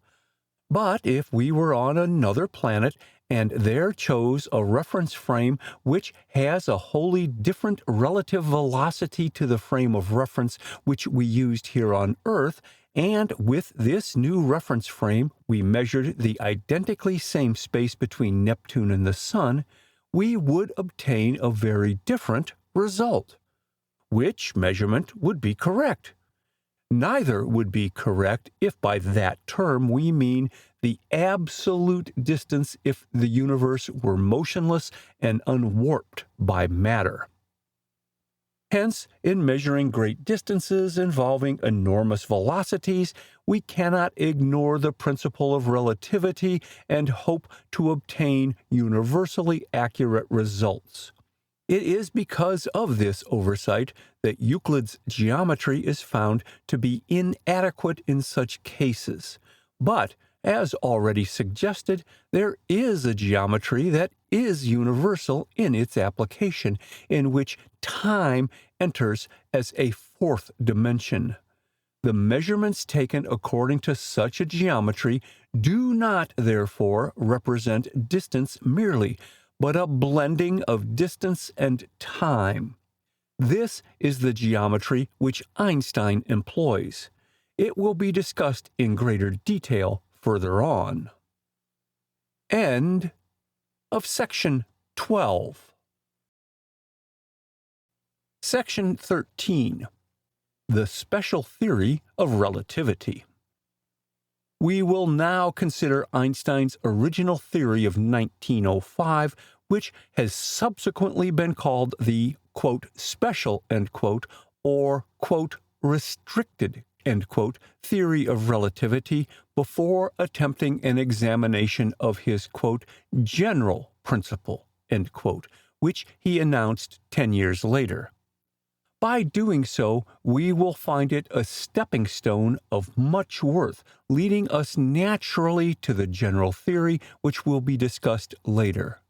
But if we were on another planet and there chose a reference frame which has a wholly different relative velocity to the frame of reference which we used here on Earth, and with this new reference frame we measured the identically same space between Neptune and the Sun, we would obtain a very different result. Which measurement would be correct? Neither would be correct if by that term we mean the absolute distance if the universe were motionless and unwarped by matter. Hence, in measuring great distances involving enormous velocities, we cannot ignore the principle of relativity and hope to obtain universally accurate results. It is because of this oversight that Euclid's geometry is found to be inadequate in such cases. But, as already suggested, there is a geometry that is universal in its application, in which time enters as a fourth dimension. The measurements taken according to such a geometry do not, therefore, represent distance merely, but a blending of distance and time. This is the geometry which Einstein employs. It will be discussed in greater detail further on. End of Section 12. Section 13. The Special Theory of Relativity. We will now consider Einstein's original theory of 1905, which has subsequently been called the, quote, special, end quote, or, quote, restricted, end quote, theory of relativity, before attempting an examination of his, quote, general principle, end quote, which he announced 10 years later. By doing so, we will find it a stepping stone of much worth, leading us naturally to the general theory, which will be discussed later.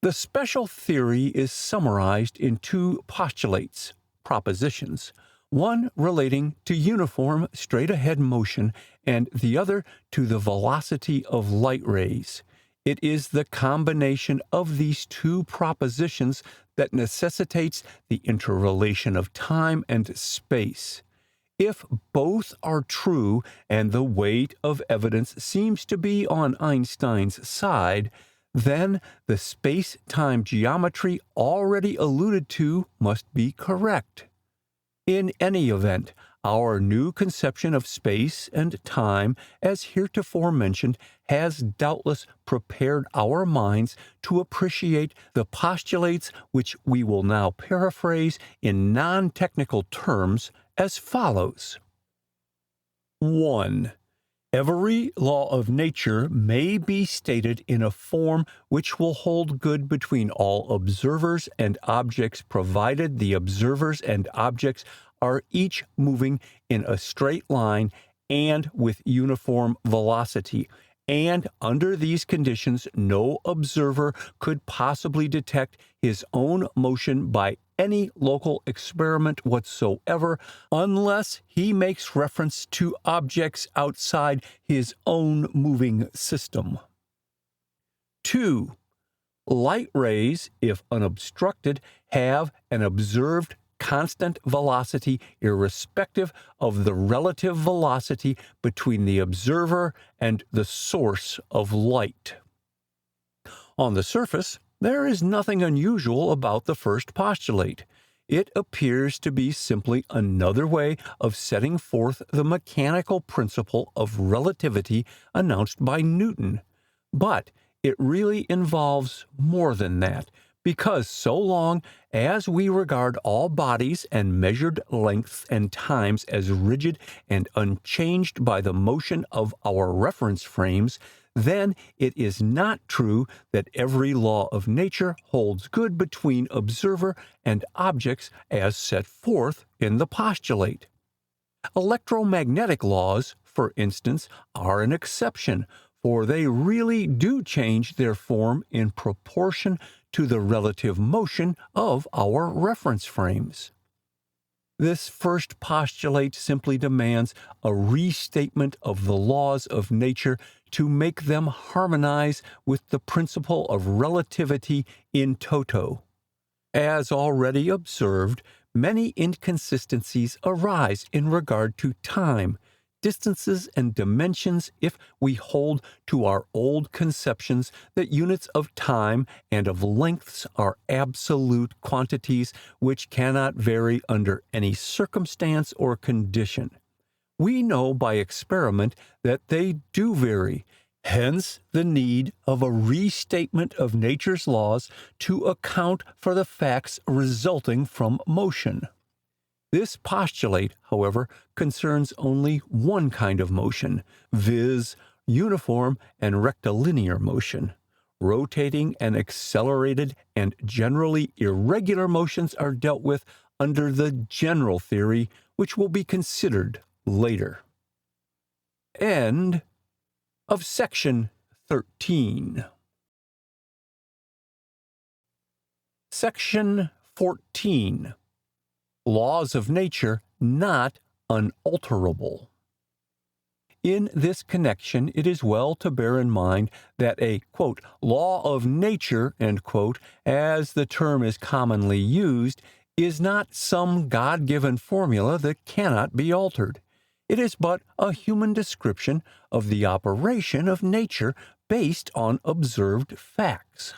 The special theory is summarized in two postulates, propositions, one relating to uniform straight-ahead motion and the other to the velocity of light rays. It is the combination of these two propositions that necessitates the interrelation of time and space. If both are true, and the weight of evidence seems to be on Einstein's side, then the space-time geometry already alluded to must be correct. In any event, our new conception of space and time, as heretofore mentioned, has doubtless prepared our minds to appreciate the postulates which we will now paraphrase in non-technical terms as follows. 1. Every law of nature may be stated in a form which will hold good between all observers and objects, provided the observers and objects are each moving in a straight line and with uniform velocity, and under these conditions no observer could possibly detect his own motion by any local experiment whatsoever unless he makes reference to objects outside his own moving system. 2. Light rays, if unobstructed, have an observed constant velocity irrespective of the relative velocity between the observer and the source of light. On the surface, there is nothing unusual about the first postulate. It appears to be simply another way of setting forth the mechanical principle of relativity announced by Newton. But it really involves more than that, Because so long as we regard all bodies and measured lengths and times as rigid and unchanged by the motion of our reference frames, then it is not true that every law of nature holds good between observer and objects as set forth in the postulate. Electromagnetic laws, for instance, are an exception, for they really do change their form in proportion to the relative motion of our reference frames. This first postulate simply demands a restatement of the laws of nature to make them harmonize with the principle of relativity in toto. As already observed, many inconsistencies arise in regard to time, distances, and dimensions if we hold to our old conceptions that units of time and of lengths are absolute quantities which cannot vary under any circumstance or condition. We know by experiment that they do vary. Hence the need of a restatement of nature's laws to account for the facts resulting from motion. This postulate, however, concerns only one kind of motion, viz., uniform and rectilinear motion. Rotating and accelerated and generally irregular motions are dealt with under the general theory, which will be considered later. End of section 13. Section 14. Laws of nature not unalterable. In this connection, it is well to bear in mind that a, quote, law of nature, end quote, as the term is commonly used, is not some God-given formula that cannot be altered. It is but a human description of the operation of nature based on observed facts.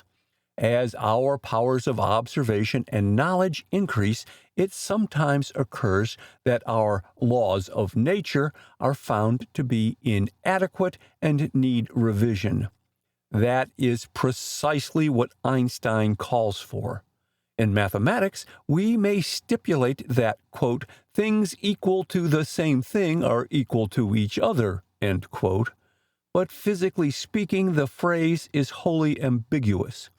As our powers of observation and knowledge increase, it sometimes occurs that our laws of nature are found to be inadequate and need revision. That is precisely what Einstein calls for. In mathematics, we may stipulate that, quote, things equal to the same thing are equal to each other, end quote. But physically speaking, the phrase is wholly ambiguous.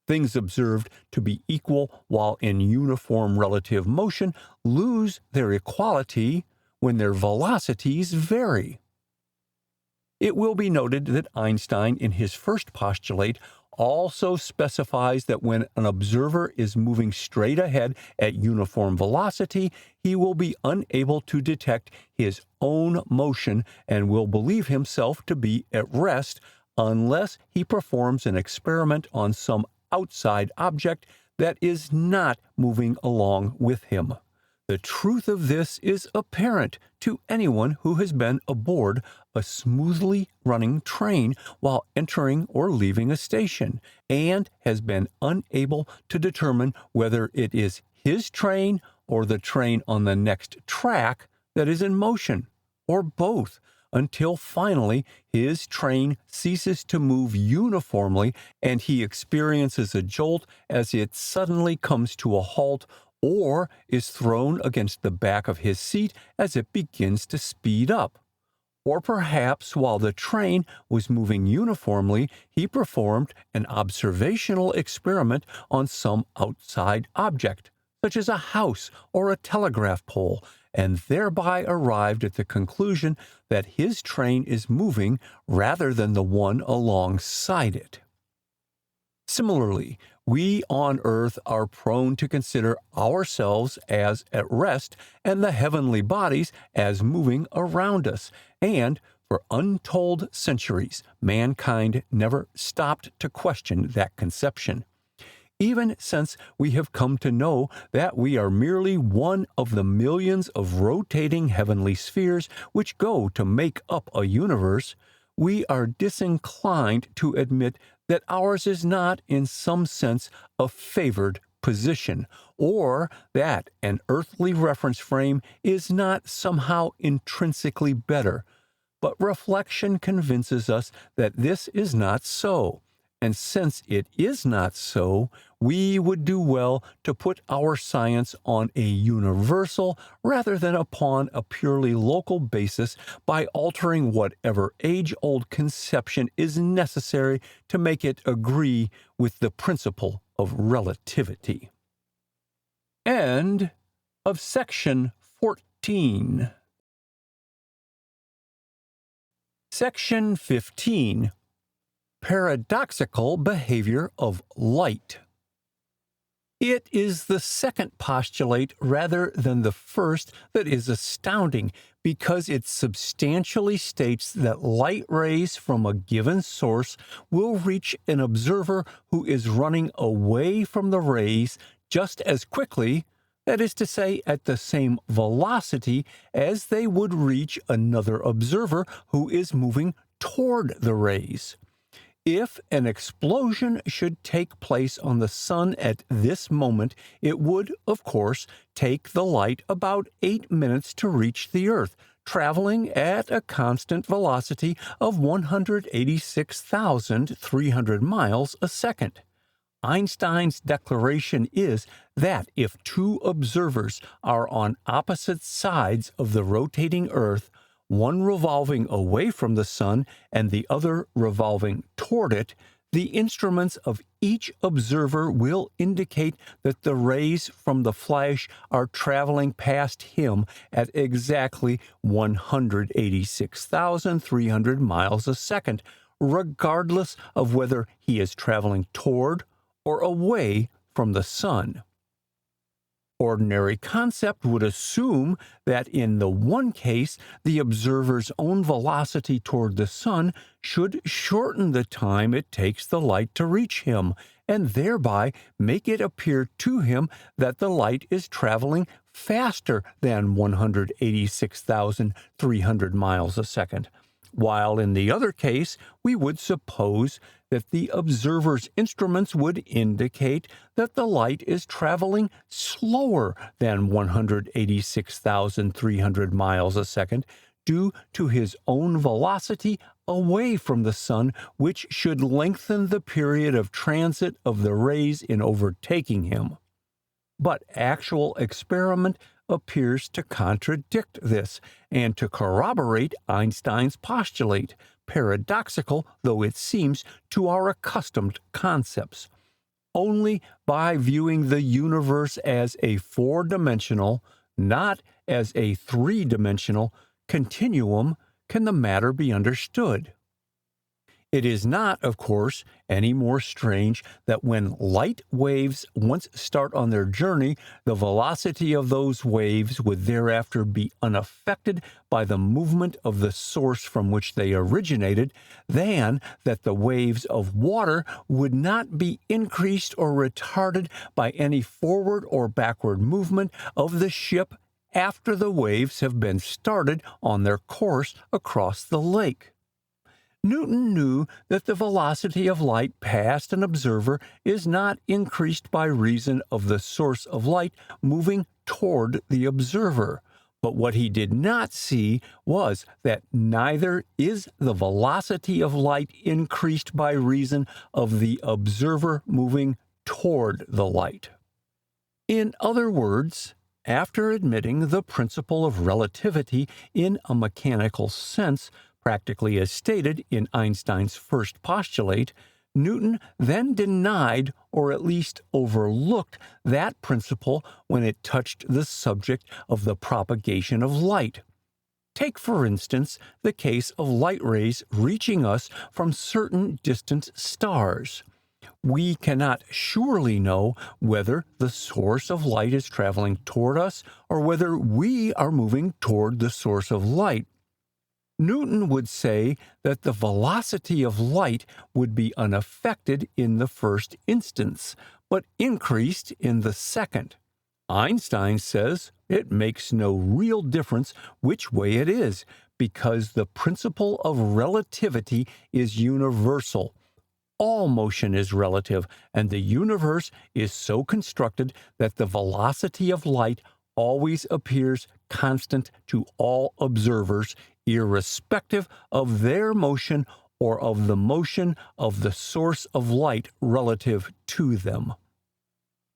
Things observed to be equal while in uniform relative motion lose their equality when their velocities vary. It will be noted that Einstein, in his first postulate, also specifies that when an observer is moving straight ahead at uniform velocity, he will be unable to detect his own motion and will believe himself to be at rest unless he performs an experiment on some outside object that is not moving along with him. The truth of this is apparent to anyone who has been aboard a smoothly running train while entering or leaving a station, and has been unable to determine whether it is his train or the train on the next track that is in motion, or both, until finally his train ceases to move uniformly and he experiences a jolt as it suddenly comes to a halt or is thrown against the back of his seat as it begins to speed up. Or perhaps while the train was moving uniformly, he performed an observational experiment on some outside object, such as a house or a telegraph pole, and thereby arrived at the conclusion that his train is moving rather than the one alongside it. Similarly, we on earth are prone to consider ourselves as at rest and the heavenly bodies as moving around us, and for untold centuries, mankind never stopped to question that conception. Even since we have come to know that we are merely one of the millions of rotating heavenly spheres which go to make up a universe, we are disinclined to admit that ours is not, in some sense, a favored position, or that an earthly reference frame is not somehow intrinsically better. But reflection convinces us that this is not so, And since it is not so, we would do well to put our science on a universal rather than upon a purely local basis by altering whatever age-old conception is necessary to make it agree with the principle of relativity. End of section 14. Section 15. Paradoxical behavior of light. It is the second postulate rather than the first that is astounding, because it substantially states that light rays from a given source will reach an observer who is running away from the rays just as quickly, that is to say, at the same velocity as they would reach another observer who is moving toward the rays. If an explosion should take place on the sun at this moment, it would, of course, take the light about 8 minutes to reach the Earth, traveling at a constant velocity of 186,300 miles a second. Einstein's declaration is that if two observers are on opposite sides of the rotating Earth, one revolving away from the sun and the other revolving toward it, the instruments of each observer will indicate that the rays from the flash are traveling past him at exactly 186,300 miles a second, regardless of whether he is traveling toward or away from the sun. Ordinary concept would assume that in the one case, the observer's own velocity toward the sun should shorten the time it takes the light to reach him, and thereby make it appear to him that the light is traveling faster than 186,300 miles a second. While in the other case, we would suppose that the observer's instruments would indicate that the light is traveling slower than 186,300 miles a second due to his own velocity away from the sun, which should lengthen the period of transit of the rays in overtaking him. But actual experiment appears to contradict this and to corroborate Einstein's postulate, paradoxical though it seems to our accustomed concepts. Only by viewing the universe as a four-dimensional, not as a three-dimensional, continuum can the matter be understood. It is not, of course, any more strange that when light waves once start on their journey, the velocity of those waves would thereafter be unaffected by the movement of the source from which they originated, than that the waves of water would not be increased or retarded by any forward or backward movement of the ship after the waves have been started on their course across the lake. Newton knew that the velocity of light past an observer is not increased by reason of the source of light moving toward the observer. But what he did not see was that neither is the velocity of light increased by reason of the observer moving toward the light. In other words, after admitting the principle of relativity in a mechanical sense, practically as stated in Einstein's first postulate, Newton then denied, or at least overlooked, that principle when it touched the subject of the propagation of light. Take, for instance, the case of light rays reaching us from certain distant stars. We cannot surely know whether the source of light is traveling toward us or whether we are moving toward the source of light. Newton would say that the velocity of light would be unaffected in the first instance, but increased in the second. Einstein says it makes no real difference which way it is, because the principle of relativity is universal. All motion is relative, and the universe is so constructed that the velocity of light always appears constant to all observers, irrespective of their motion or of the motion of the source of light relative to them.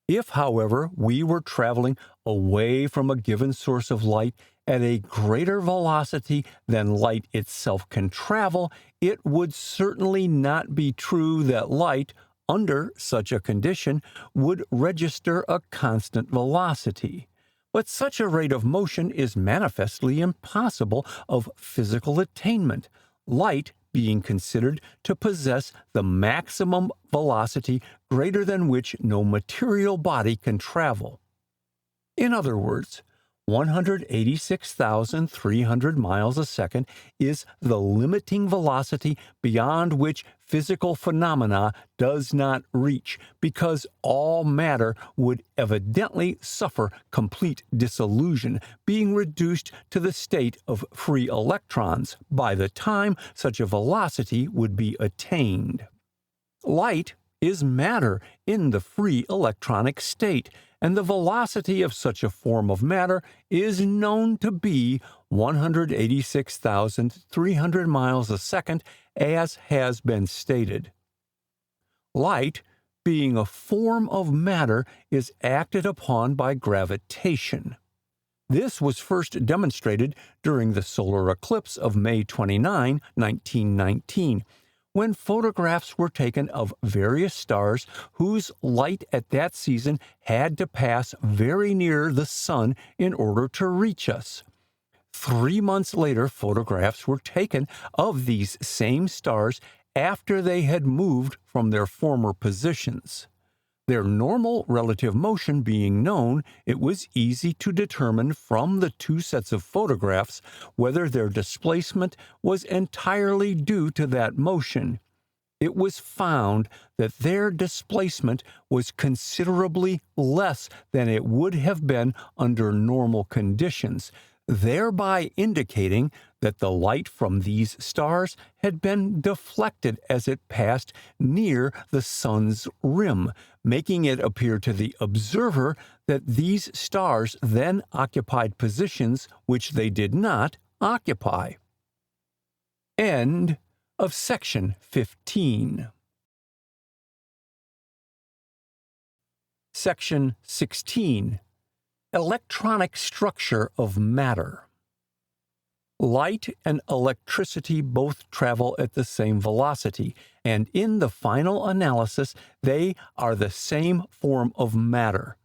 If, however, we were traveling away from a given source of light at a greater velocity than light itself can travel, it would certainly not be true that light, under such a condition, would register a constant velocity. But such a rate of motion is manifestly impossible of physical attainment, light being considered to possess the maximum velocity greater than which no material body can travel. In other words, 186,300 miles a second is the limiting velocity beyond which physical phenomena does not reach, because all matter would evidently suffer complete dissolution, being reduced to the state of free electrons by the time such a velocity would be attained. Light is matter in the free electronic state, and the velocity of such a form of matter is known to be 186,300 miles a second, as has been stated. Light, being a form of matter, is acted upon by gravitation. This was first demonstrated during the solar eclipse of May 29, 1919, when photographs were taken of various stars whose light at that season had to pass very near the sun in order to reach us. 3 months later, photographs were taken of these same stars after they had moved from their former positions. Their normal relative motion being known, it was easy to determine from the 2 sets of photographs whether their displacement was entirely due to that motion. It was found that their displacement was considerably less than it would have been under normal conditions, thereby indicating that the light from these stars had been deflected as it passed near the sun's rim, making it appear to the observer that these stars then occupied positions which they did not occupy. End of section 15. Section 16. Electronic structure of matter. Light and electricity both travel at the same velocity, and in the final analysis, they are the same form of matter.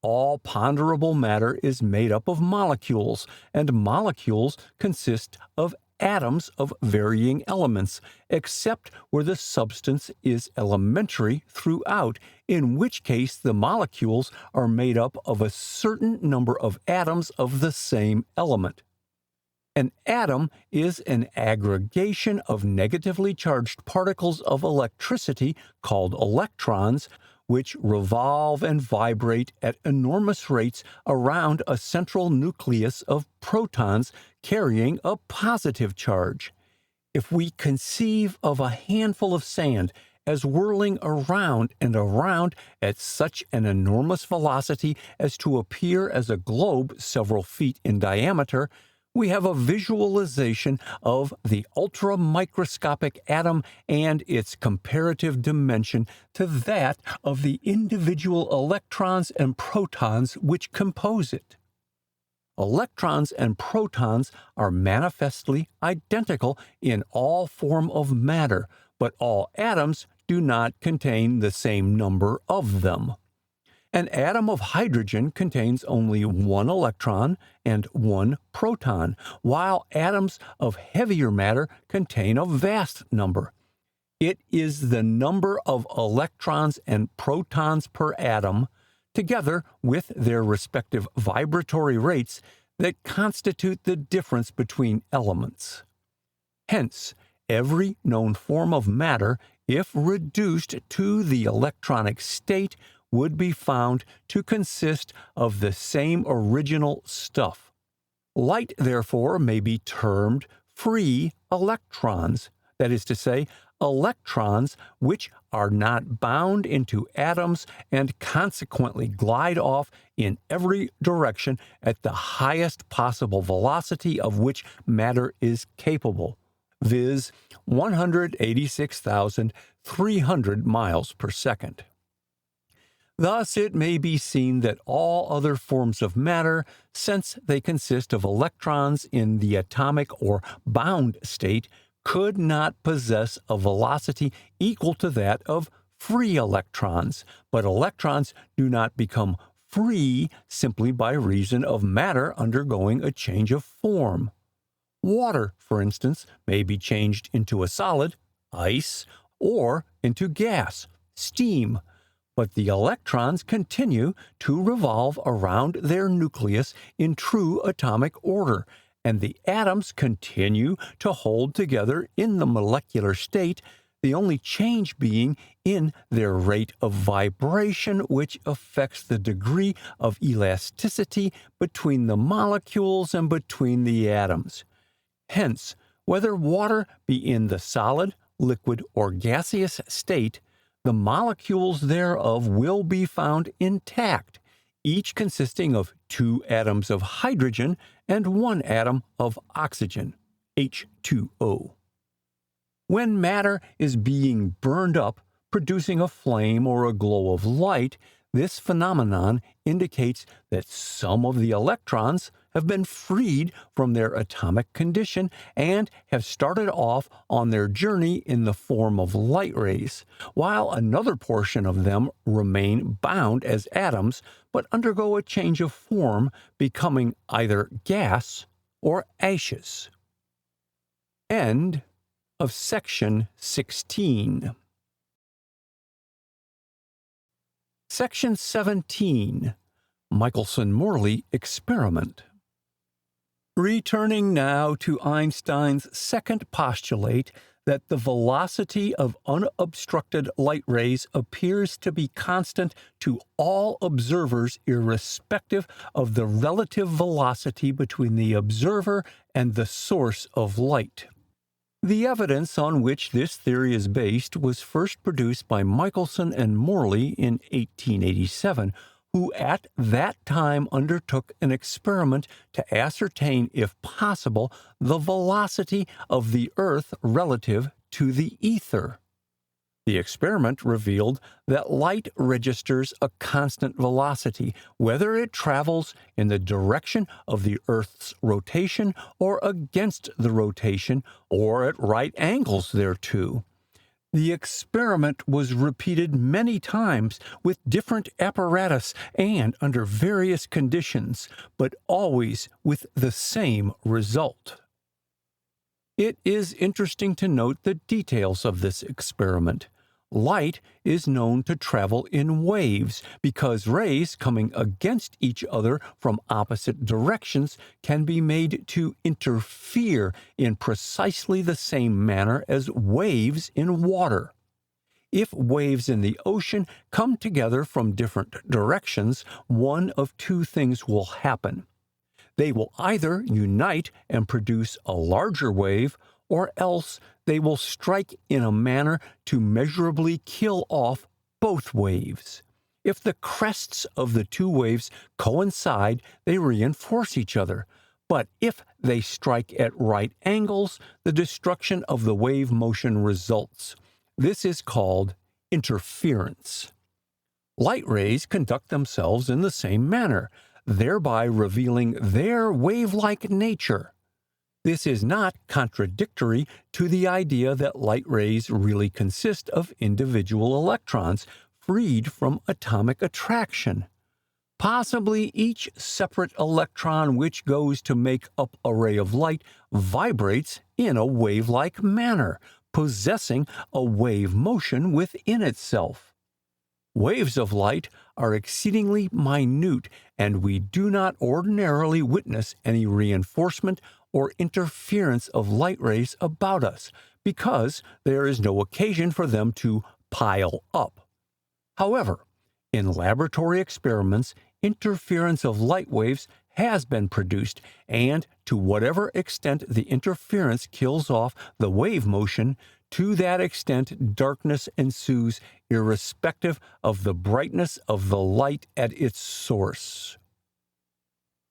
All ponderable matter is made up of molecules, and molecules consist of atoms of varying elements, except where the substance is elementary throughout, in which case the molecules are made up of a certain number of atoms of the same element. An atom is an aggregation of negatively charged particles of electricity called electrons, which revolve and vibrate at enormous rates around a central nucleus of protons carrying a positive charge. If we conceive of a handful of sand as whirling around and around at such an enormous velocity as to appear as a globe several feet in diameter, we have a visualization of the ultramicroscopic atom and its comparative dimension to that of the individual electrons and protons which compose it. Electrons and protons are manifestly identical in all form of matter, but all atoms do not contain the same number of them. An atom of hydrogen contains only 1 electron and 1 proton, while atoms of heavier matter contain a vast number. It is the number of electrons and protons per atom, together with their respective vibratory rates, that constitute the difference between elements. Hence, every known form of matter, if reduced to the electronic state, would be found to consist of the same original stuff. Light, therefore, may be termed free electrons, that is to say, electrons which are not bound into atoms and consequently glide off in every direction at the highest possible velocity of which matter is capable. viz. 186,300 miles per second. Thus, it may be seen that all other forms of matter, since they consist of electrons in the atomic or bound state, could not possess a velocity equal to that of free electrons, but electrons do not become free simply by reason of matter undergoing a change of form. Water, for instance, may be changed into a solid, ice, or into gas, steam, but the electrons continue to revolve around their nucleus in true atomic order, and the atoms continue to hold together in the molecular state, the only change being in their rate of vibration, which affects the degree of elasticity between the molecules and between the atoms. Hence, whether water be in the solid, liquid, or gaseous state, the molecules thereof will be found intact, each consisting of 2 atoms of hydrogen and 1 atom of oxygen, H2O. When matter is being burned up, producing a flame or a glow of light, this phenomenon indicates that some of the electrons have been freed from their atomic condition and have started off on their journey in the form of light rays, while another portion of them remain bound as atoms but undergo a change of form, becoming either gas or ashes. End of section 16. Section 17. Michelson-Morley experiment. Returning now to Einstein's second postulate that the velocity of unobstructed light rays appears to be constant to all observers irrespective of the relative velocity between the observer and the source of light. The evidence on which this theory is based was first produced by Michelson and Morley in 1887, who at that time undertook an experiment to ascertain, if possible, the velocity of the Earth relative to the ether. The experiment revealed that light registers a constant velocity, whether it travels in the direction of the Earth's rotation or against the rotation or at right angles thereto. The experiment was repeated many times with different apparatus and under various conditions, but always with the same result. It is interesting to note the details of this experiment. Light is known to travel in waves because rays coming against each other from opposite directions can be made to interfere in precisely the same manner as waves in water. If waves in the ocean come together from different directions, one of 2 things will happen. They will either unite and produce a larger wave, or else they will strike in a manner to measurably kill off both waves. If the crests of the 2 waves coincide, they reinforce each other. But if they strike at right angles, the destruction of the wave motion results. This is called interference. Light rays conduct themselves in the same manner, thereby revealing their wave-like nature. This is not contradictory to the idea that light rays really consist of individual electrons freed from atomic attraction. Possibly each separate electron which goes to make up a ray of light vibrates in a wave-like manner, possessing a wave motion within itself. Waves of light are exceedingly minute, and we do not ordinarily witness any reinforcement or interference of light rays about us, because there is no occasion for them to pile up. However, in laboratory experiments, interference of light waves has been produced, and to whatever extent the interference kills off the wave motion, to that extent darkness ensues irrespective of the brightness of the light at its source.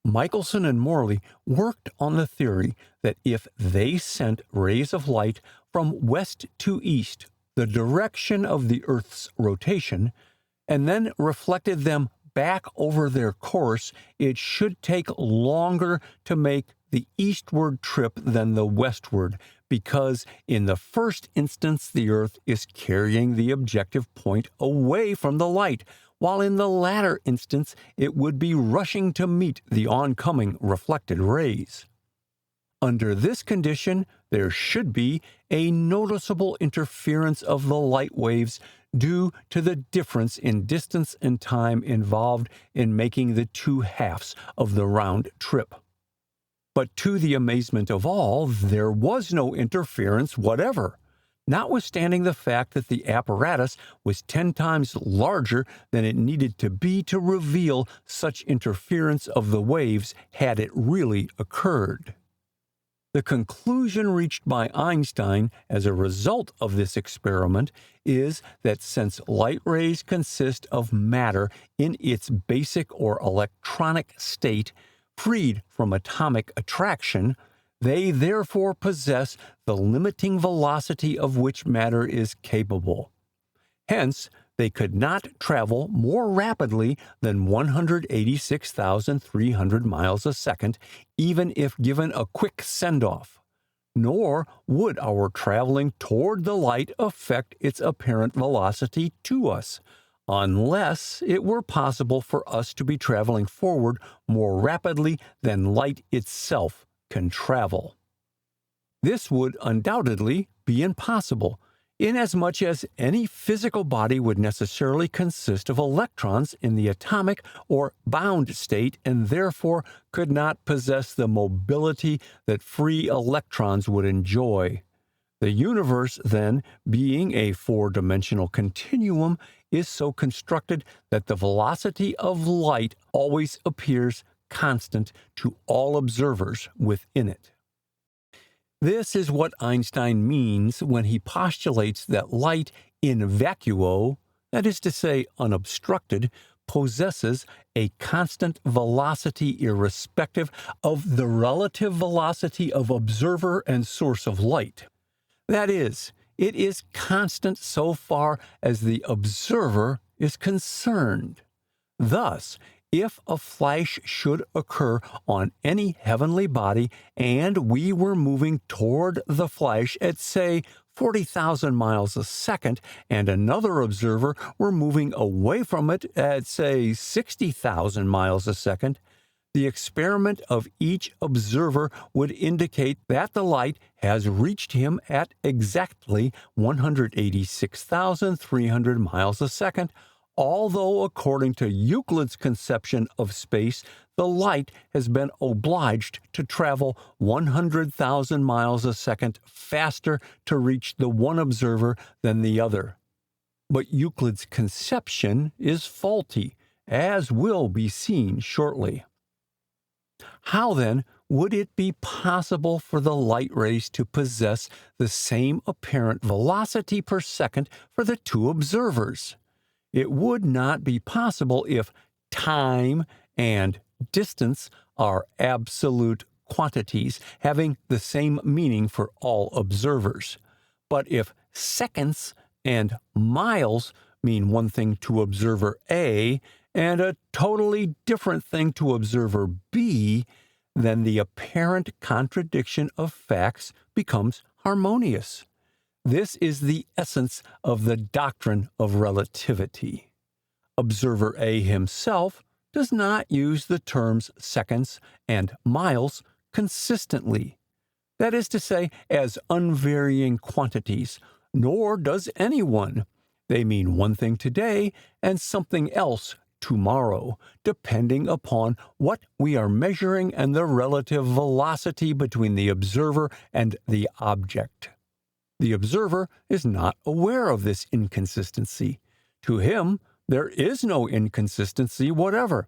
Michelson and Morley worked on the theory that if they sent rays of light from west to east, the direction of the Earth's rotation, and then reflected them back over their course, it should take longer to make the eastward trip than the westward, because in the first instance the Earth is carrying the objective point away from the light, while in the latter instance it would be rushing to meet the oncoming reflected rays. Under this condition, there should be a noticeable interference of the light waves due to the difference in distance and time involved in making the two halves of the round trip. But to the amazement of all, there was no interference whatever, notwithstanding the fact that the apparatus was 10 times larger than it needed to be to reveal such interference of the waves had it really occurred. The conclusion reached by Einstein as a result of this experiment is that since light rays consist of matter in its basic or electronic state, freed from atomic attraction, they therefore possess the limiting velocity of which matter is capable. Hence, they could not travel more rapidly than 186,300 miles a second, even if given a quick send-off. Nor would our traveling toward the light affect its apparent velocity to us, unless it were possible for us to be traveling forward more rapidly than light itself can travel. This would undoubtedly be impossible, inasmuch as any physical body would necessarily consist of electrons in the atomic or bound state and therefore could not possess the mobility that free electrons would enjoy. The universe, then, being a four-dimensional continuum, is so constructed that the velocity of light always appears constant to all observers within it. This is what Einstein means when he postulates that light in vacuo, that is to say, unobstructed, possesses a constant velocity irrespective of the relative velocity of observer and source of light. That is, it is constant so far as the observer is concerned. Thus, if a flash should occur on any heavenly body and we were moving toward the flash at, say, 40,000 miles a second, and another observer were moving away from it at, say, 60,000 miles a second, the experiment of each observer would indicate that the light has reached him at exactly 186,300 miles a second, although according to Euclid's conception of space, the light has been obliged to travel 100,000 miles a second faster to reach the one observer than the other. But Euclid's conception is faulty, as will be seen shortly. How, then, would it be possible for the light rays to possess the same apparent velocity per second for the two observers? It would not be possible if time and distance are absolute quantities having the same meaning for all observers. But if seconds and miles mean one thing to observer A and a totally different thing to observer B, then the apparent contradiction of facts becomes harmonious. This is the essence of the doctrine of relativity. Observer A himself does not use the terms seconds and miles consistently, that is to say, as unvarying quantities, nor does anyone. They mean one thing today and something else tomorrow, depending upon what we are measuring and the relative velocity between the observer and the object. The observer is not aware of this inconsistency. To him, there is no inconsistency whatever.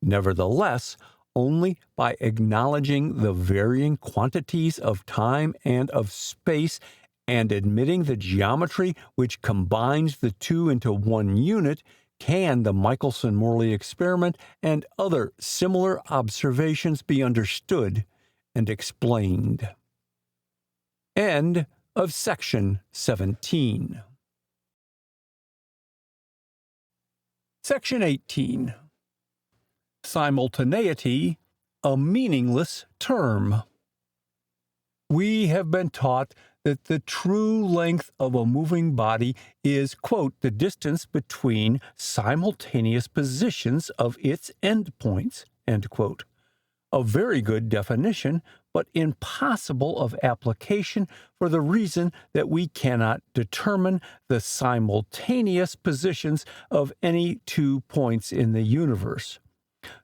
Nevertheless, only by acknowledging the varying quantities of time and of space and admitting the geometry which combines the two into one unit Can the Michelson-Morley experiment and other similar observations be understood and explained? End of section 17. Section 18. Simultaneity, a meaningless term. We have been taught that the true length of a moving body is, quote, the distance between simultaneous positions of its endpoints, end quote. A very good definition, but impossible of application for the reason that we cannot determine the simultaneous positions of any 2 points in the universe.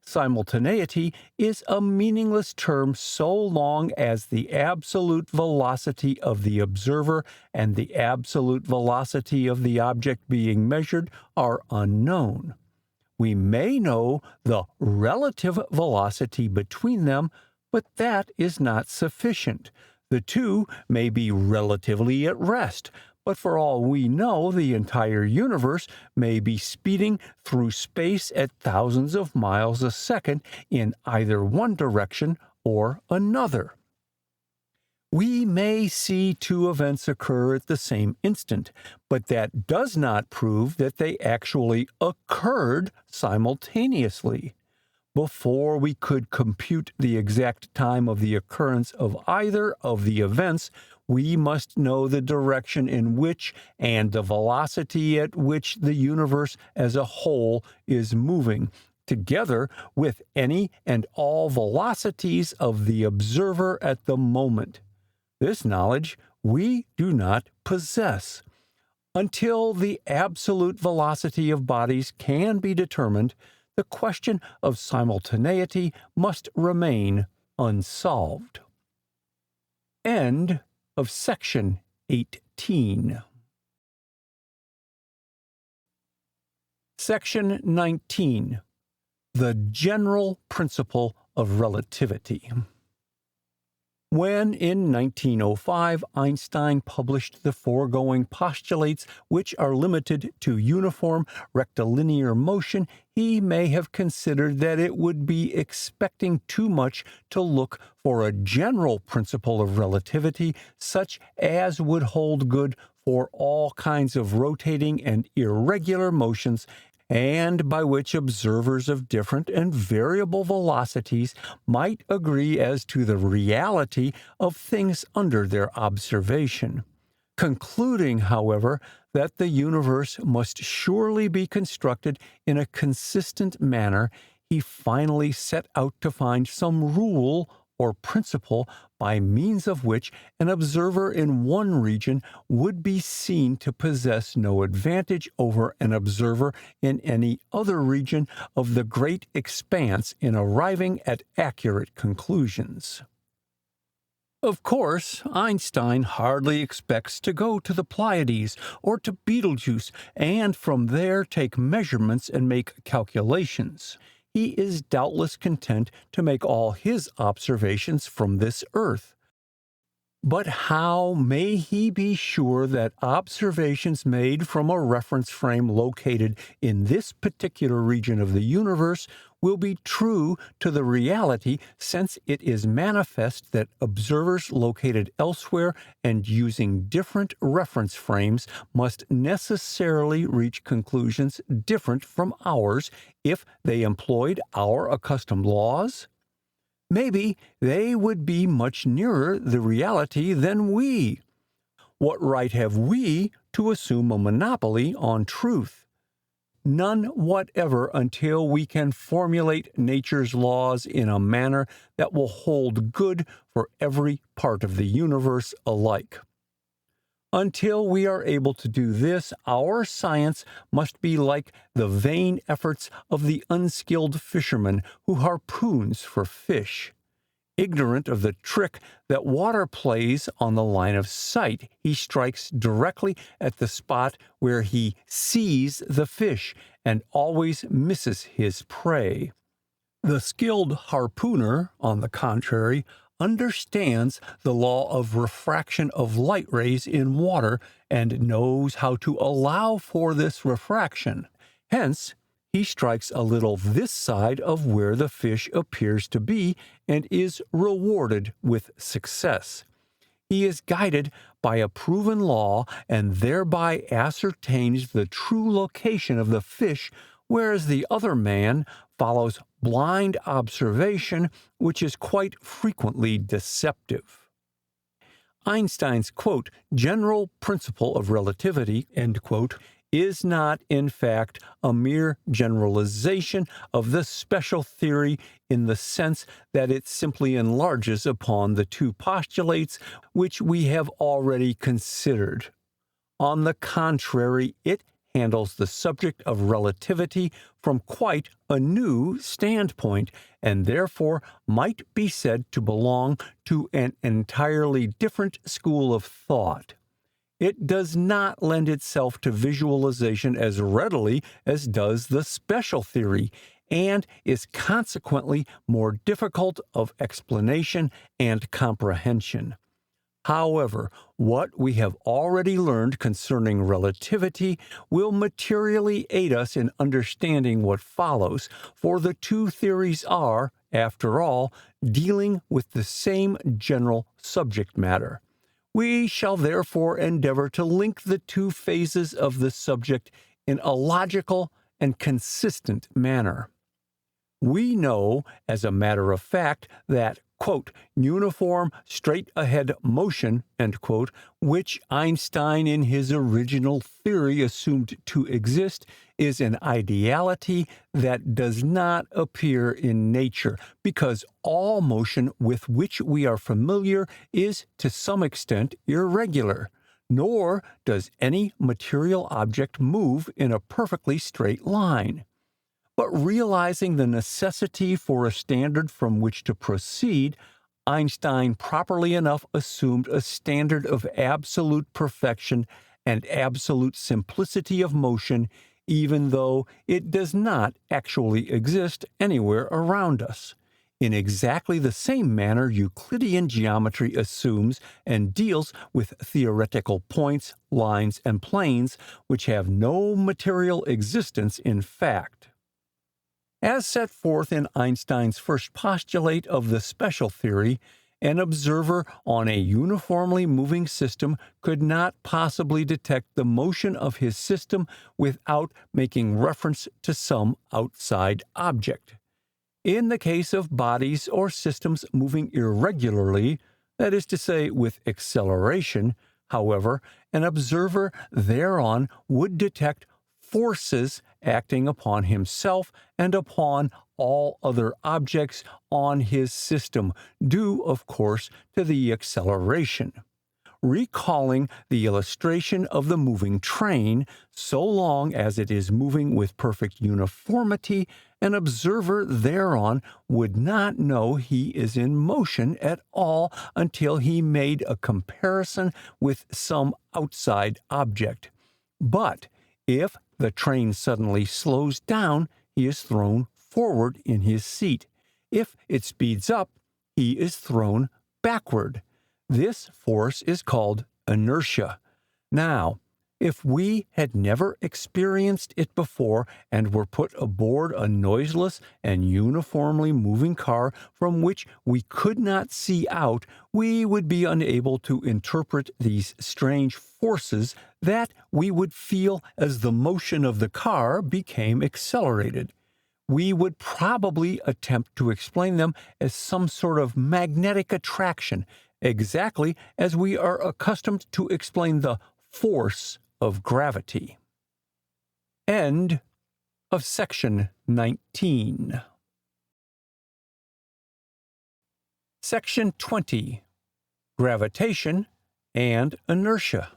Simultaneity is a meaningless term so long as the absolute velocity of the observer and the absolute velocity of the object being measured are unknown. We may know the relative velocity between them, but that is not sufficient. The two may be relatively at rest, but for all we know, the entire universe may be speeding through space at thousands of miles a second in either one direction or another. We may see two events occur at the same instant, but that does not prove that they actually occurred simultaneously. Before we could compute the exact time of the occurrence of either of the events, we must know the direction in which and the velocity at which the universe as a whole is moving, together with any and all velocities of the observer at the moment. This knowledge we do not possess. Until the absolute velocity of bodies can be determined, the question of simultaneity must remain unsolved. End of section 18. Section 19. The general principle of relativity. When, in 1905, Einstein published the foregoing postulates, which are limited to uniform rectilinear motion, he may have considered that it would be expecting too much to look for a general principle of relativity, such as would hold good for all kinds of rotating and irregular motions, and by which observers of different and variable velocities might agree as to the reality of things under their observation. Concluding, however, that the universe must surely be constructed in a consistent manner, he finally set out to find some rule or principle by means of which an observer in one region would be seen to possess no advantage over an observer in any other region of the great expanse in arriving at accurate conclusions. Of course, Einstein hardly expects to go to the Pleiades or to Betelgeuse and from there take measurements and make calculations. He is doubtless content to make all his observations from this earth. But how may he be sure that observations made from a reference frame located in this particular region of the universe will be true to the reality, since it is manifest that observers located elsewhere and using different reference frames must necessarily reach conclusions different from ours if they employed our accustomed laws? Maybe they would be much nearer the reality than we. What right have we to assume a monopoly on truth? None whatever until we can formulate nature's laws in a manner that will hold good for every part of the universe alike. Until we are able to do this, our science must be like the vain efforts of the unskilled fisherman who harpoons for fish. Ignorant of the trick that water plays on the line of sight, he strikes directly at the spot where he sees the fish and always misses his prey. The skilled harpooner, on the contrary, understands the law of refraction of light rays in water and knows how to allow for this refraction. Hence, he strikes a little this side of where the fish appears to be and is rewarded with success. He is guided by a proven law and thereby ascertains the true location of the fish, whereas the other man follows blind observation, which is quite frequently deceptive. Einstein's, quote, general principle of relativity, end quote, is not, in fact, a mere generalization of the special theory in the sense that it simply enlarges upon the two postulates which we have already considered. On the contrary, it handles the subject of relativity from quite a new standpoint, and therefore might be said to belong to an entirely different school of thought. It does not lend itself to visualization as readily as does the special theory, and is consequently more difficult of explanation and comprehension. However, what we have already learned concerning relativity will materially aid us in understanding what follows, for the two theories are, after all, dealing with the same general subject matter. We shall therefore endeavor to link the two phases of the subject in a logical and consistent manner. We know, as a matter of fact, that, quote, uniform, straight-ahead motion, end quote, which Einstein in his original theory assumed to exist, is an ideality that does not appear in nature, because all motion with which we are familiar is to some extent irregular, nor does any material object move in a perfectly straight line. But realizing the necessity for a standard from which to proceed, Einstein properly enough assumed a standard of absolute perfection and absolute simplicity of motion, even though it does not actually exist anywhere around us. In exactly the same manner, Euclidean geometry assumes and deals with theoretical points, lines, and planes which have no material existence in fact. As set forth in Einstein's first postulate of the special theory, an observer on a uniformly moving system could not possibly detect the motion of his system without making reference to some outside object. In the case of bodies or systems moving irregularly, that is to say, with acceleration, however, an observer thereon would detect forces acting upon himself and upon all other objects on his system, due, of course, to the acceleration. Recalling the illustration of the moving train, so long as it is moving with perfect uniformity, an observer thereon would not know he is in motion at all until he made a comparison with some outside object. But if the train suddenly slows down, he is thrown forward in his seat. If it speeds up, he is thrown backward. This force is called inertia. Now, if we had never experienced it before and were put aboard a noiseless and uniformly moving car from which we could not see out, we would be unable to interpret these strange forces that we would feel as the motion of the car became accelerated. We would probably attempt to explain them as some sort of magnetic attraction, exactly as we are accustomed to explain the force of gravity. End of section 19. Section 20. Gravitation and inertia.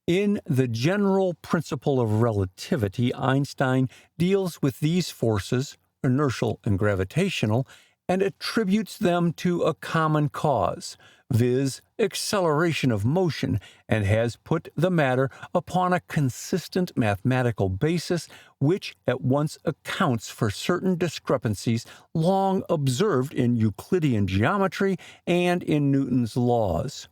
In the general principle of relativity, Einstein deals with these forces, inertial and gravitational, and attributes them to a common cause, viz., acceleration of motion, and has put the matter upon a consistent mathematical basis which at once accounts for certain discrepancies long observed in Euclidean geometry and in Newton's laws.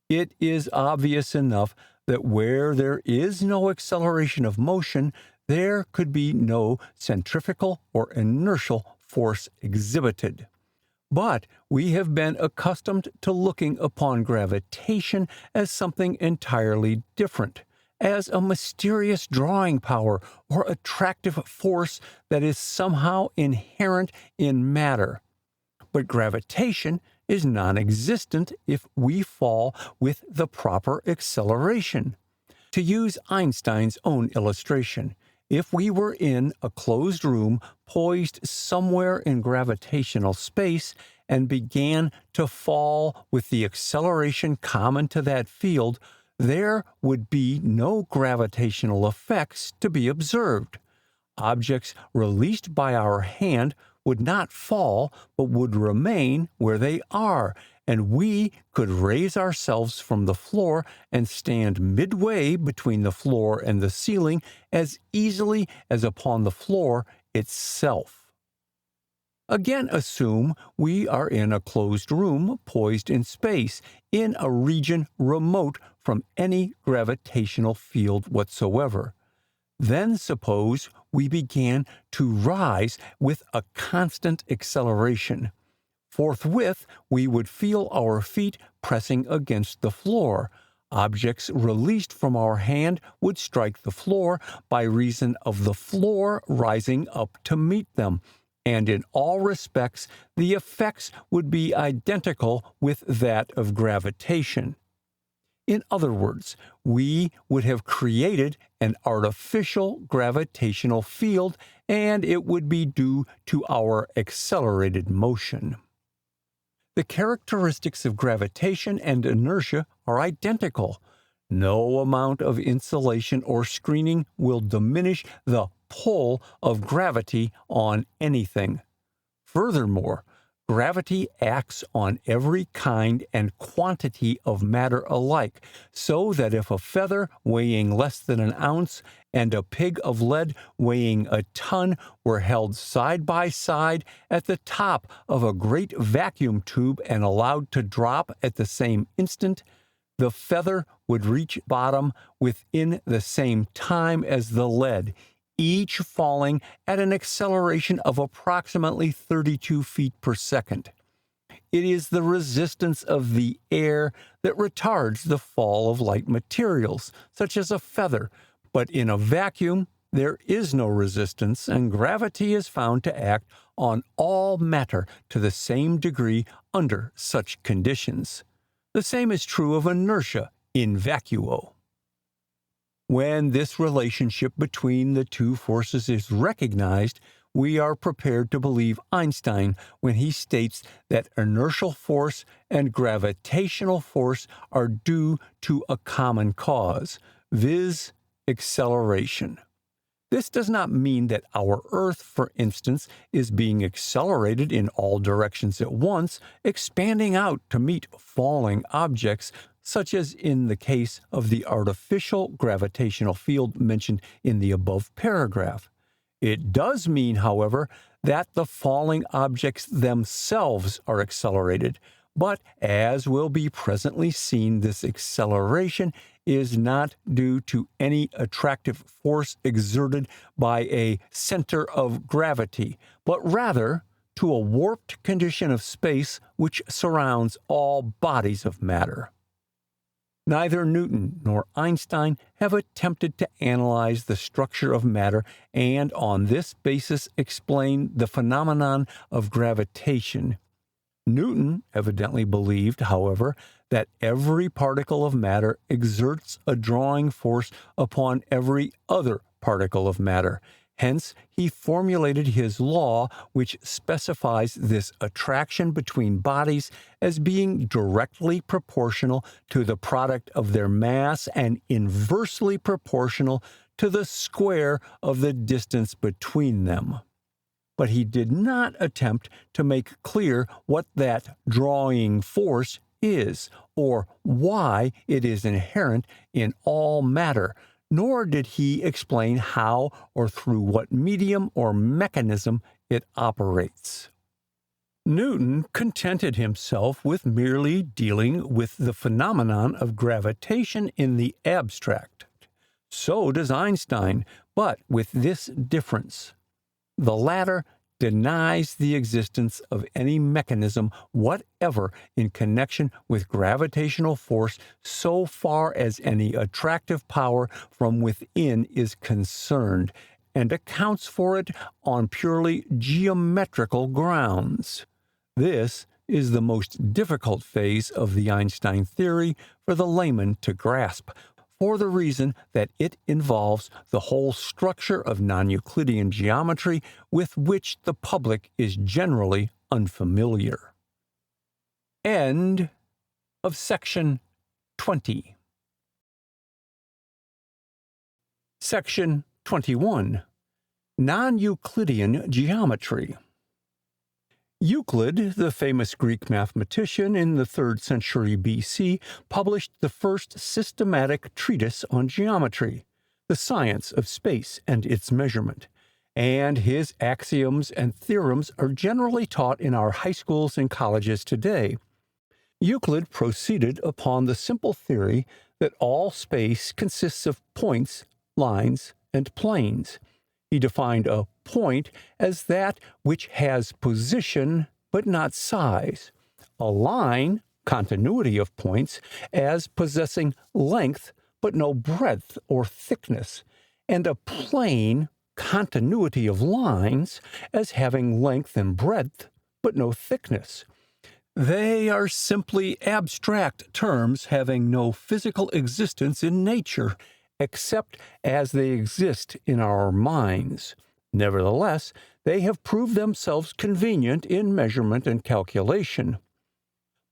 It is obvious enough that where there is no acceleration of motion, there could be no centrifugal or inertial force exhibited. But we have been accustomed to looking upon gravitation as something entirely different, as a mysterious drawing power or attractive force that is somehow inherent in matter. But gravitation is non-existent if we fall with the proper acceleration. To use Einstein's own illustration, if we were in a closed room poised somewhere in gravitational space and began to fall with the acceleration common to that field, there would be no gravitational effects to be observed. Objects released by our hand would not fall, but would remain where they are, and we could raise ourselves from the floor and stand midway between the floor and the ceiling as easily as upon the floor itself. Again, assume we are in a closed room poised in space, in a region remote from any gravitational field whatsoever. Then suppose we began to rise with a constant acceleration. Forthwith, we would feel our feet pressing against the floor. Objects released from our hand would strike the floor by reason of the floor rising up to meet them, and in all respects the effects would be identical with that of gravitation. In other words, we would have created an artificial gravitational field, and it would be due to our accelerated motion. The characteristics of gravitation and inertia are identical. No amount of insulation or screening will diminish the pull of gravity on anything. Furthermore, gravity acts on every kind and quantity of matter alike, so that if a feather weighing less than an ounce and a pig of lead weighing a ton were held side by side at the top of a great vacuum tube and allowed to drop at the same instant, the feather would reach bottom within the same time as the lead, each falling at an acceleration of approximately 32 feet per second. It is the resistance of the air that retards the fall of light materials, such as a feather, but in a vacuum there is no resistance, and gravity is found to act on all matter to the same degree under such conditions. The same is true of inertia in vacuo. When this relationship between the two forces is recognized, we are prepared to believe Einstein when he states that inertial force and gravitational force are due to a common cause, viz., acceleration. This does not mean that our Earth, for instance, is being accelerated in all directions at once, expanding out to meet falling objects, such as in the case of the artificial gravitational field mentioned in the above paragraph. It does mean, however, that the falling objects themselves are accelerated, but as will be presently seen, this acceleration is not due to any attractive force exerted by a center of gravity, but rather to a warped condition of space which surrounds all bodies of matter. Neither Newton nor Einstein have attempted to analyze the structure of matter and on this basis explain the phenomenon of gravitation. Newton evidently believed, however, that every particle of matter exerts a drawing force upon every other particle of matter. Hence, he formulated his law, which specifies this attraction between bodies as being directly proportional to the product of their mass and inversely proportional to the square of the distance between them. But he did not attempt to make clear what that drawing force is, or why it is inherent in all matter, nor did he explain how or through what medium or mechanism it operates. Newton contented himself with merely dealing with the phenomenon of gravitation in the abstract. So does Einstein, but with this difference. The latter denies the existence of any mechanism whatever in connection with gravitational force so far as any attractive power from within is concerned, and accounts for it on purely geometrical grounds. This is the most difficult phase of the Einstein theory for the layman to grasp, for the reason that it involves the whole structure of non-Euclidean geometry with which the public is generally unfamiliar. End of section 20. Section 21. Non-Euclidean geometry. Euclid, the famous Greek mathematician in the 3rd century BC, published the first systematic treatise on geometry, the science of space and its measurement, and his axioms and theorems are generally taught in our high schools and colleges today. Euclid proceeded upon the simple theory that all space consists of points, lines, and planes. He defined a point as that which has position but not size, a line, continuity of points, as possessing length but no breadth or thickness, and a plane, continuity of lines, as having length and breadth but no thickness. They are simply abstract terms having no physical existence in nature, except as they exist in our minds. Nevertheless, they have proved themselves convenient in measurement and calculation.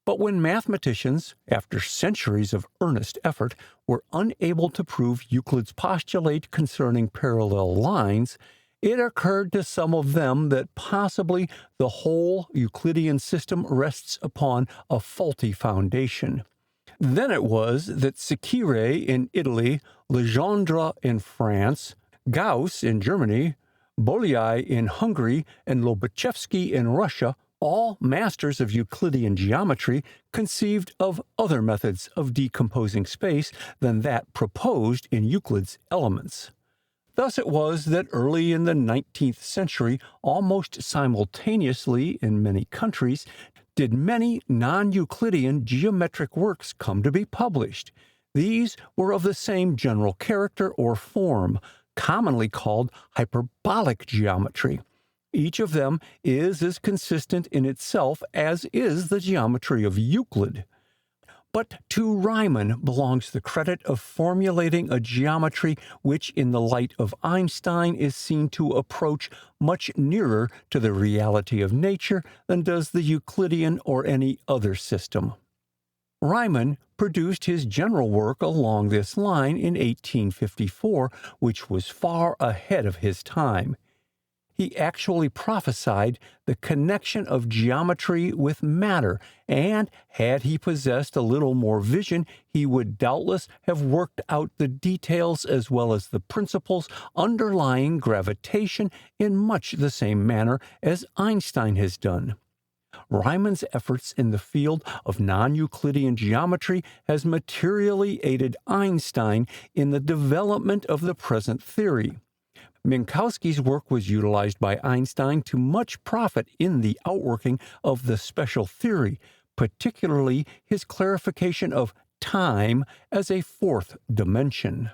But when mathematicians, after centuries of earnest effort, were unable to prove Euclid's postulate concerning parallel lines, it occurred to some of them that possibly the whole Euclidean system rests upon a faulty foundation. Then it was that Sequire in Italy, Legendre in France, Gauss in Germany, Bolyai in Hungary, and Lobachevsky in Russia, all masters of Euclidean geometry, conceived of other methods of decomposing space than that proposed in Euclid's Elements. Thus it was that early in the 19th century, almost simultaneously in many countries, did many non-Euclidean geometric works come to be published. These were of the same general character or form, commonly called hyperbolic geometry. Each of them is as consistent in itself as is the geometry of Euclid. But to Riemann belongs the credit of formulating a geometry which, in the light of Einstein, is seen to approach much nearer to the reality of nature than does the Euclidean or any other system. Riemann produced his general work along this line in 1854, which was far ahead of his time. He actually prophesied the connection of geometry with matter, and had he possessed a little more vision, he would doubtless have worked out the details as well as the principles underlying gravitation in much the same manner as Einstein has done. Riemann's efforts in the field of non-Euclidean geometry has materially aided Einstein in the development of the present theory. Minkowski's work was utilized by Einstein to much profit in the outworking of the special theory, particularly his clarification of time as a fourth dimension.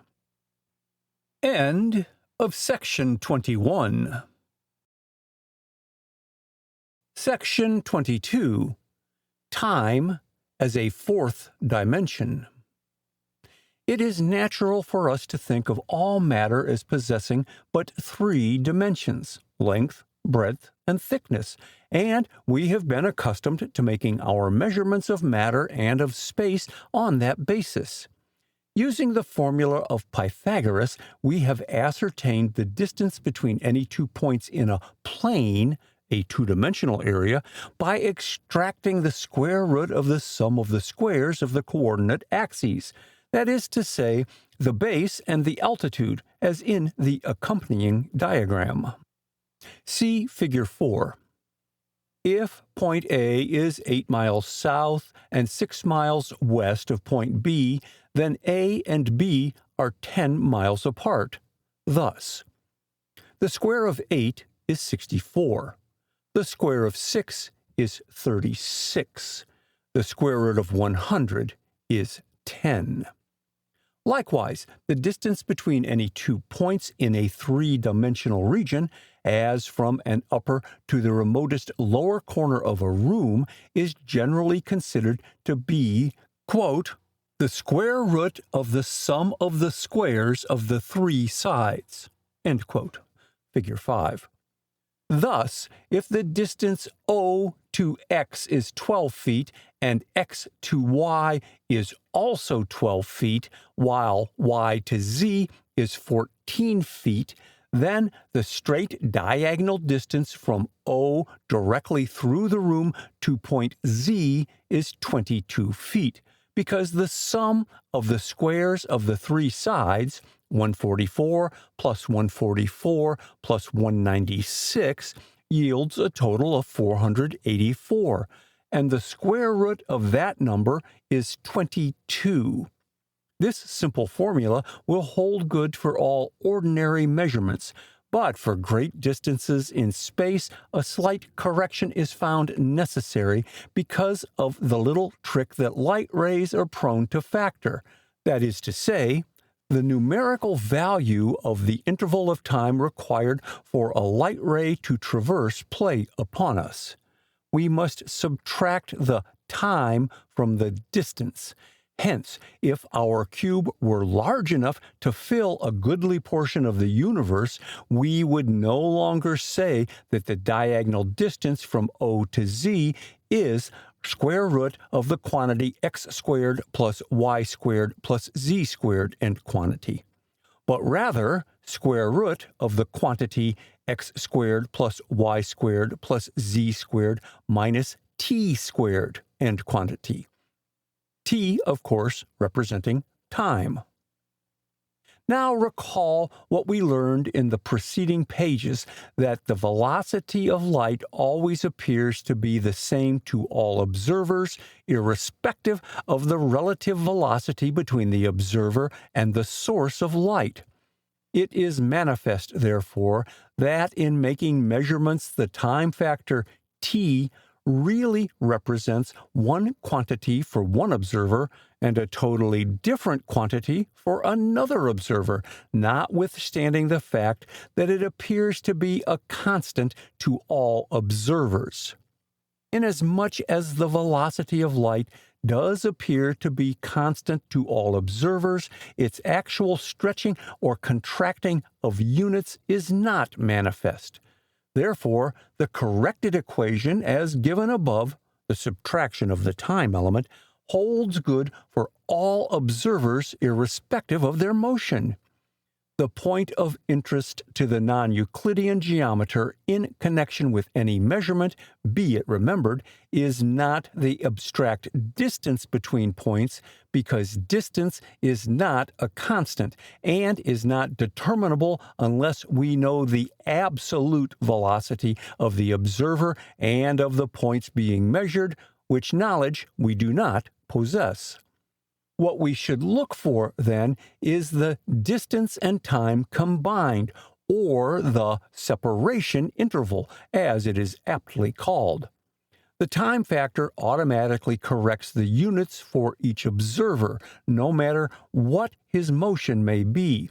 End of section 21. Section 22. Time as a fourth dimension. It is natural for us to think of all matter as possessing but three dimensions, length, breadth, and thickness, and we have been accustomed to making our measurements of matter and of space on that basis. Using the formula of Pythagoras, we have ascertained the distance between any 2 points in a plane, a two-dimensional area, by extracting the square root of the sum of the squares of the coordinate axes. That is to say, the base and the altitude, as in the accompanying diagram. See Figure 4. If point A is 8 miles south and 6 miles west of point B, then A and B are 10 miles apart. Thus, the square of 8 is 64. The square of 6 is 36. The square root of 100 is 10. Likewise, the distance between any 2 points in a three-dimensional region, as from an upper to the remotest lower corner of a room, is generally considered to be, quote, the square root of the sum of the squares of the three sides, end quote. Figure 5. Thus, if the distance O to X is 12 feet and X to Y is also 12 feet, while Y to Z is 14 feet, then the straight diagonal distance from O directly through the room to point Z is 22 feet, because the sum of the squares of the three sides, 144 plus 144 plus 196, yields a total of 484, and the square root of that number is 22. This simple formula will hold good for all ordinary measurements, but for great distances in space, a slight correction is found necessary because of the little trick that light rays are prone to factor. That is to say, the numerical value of the interval of time required for a light ray to traverse play upon us. We must subtract the time from the distance. Hence, if our cube were large enough to fill a goodly portion of the universe, we would no longer say that the diagonal distance from O to Z is square root of the quantity x squared plus y squared plus z squared end quantity, but rather square root of the quantity x squared plus y squared plus z squared minus t squared end quantity. T, of course, representing time. Now recall what we learned in the preceding pages, that the velocity of light always appears to be the same to all observers, irrespective of the relative velocity between the observer and the source of light. It is manifest, therefore, that in making measurements the time factor t really represents one quantity for one observer and a totally different quantity for another observer, notwithstanding the fact that it appears to be a constant to all observers. Inasmuch as the velocity of light does appear to be constant to all observers, its actual stretching or contracting of units is not manifest. Therefore, the corrected equation, as given above, the subtraction of the time element, holds good for all observers irrespective of their motion. The point of interest to the non-Euclidean geometer in connection with any measurement, be it remembered, is not the abstract distance between points, because distance is not a constant and is not determinable unless we know the absolute velocity of the observer and of the points being measured, which knowledge we do not possess. What we should look for, then, is the distance and time combined, or the separation interval, as it is aptly called. The time factor automatically corrects the units for each observer, no matter what his motion may be,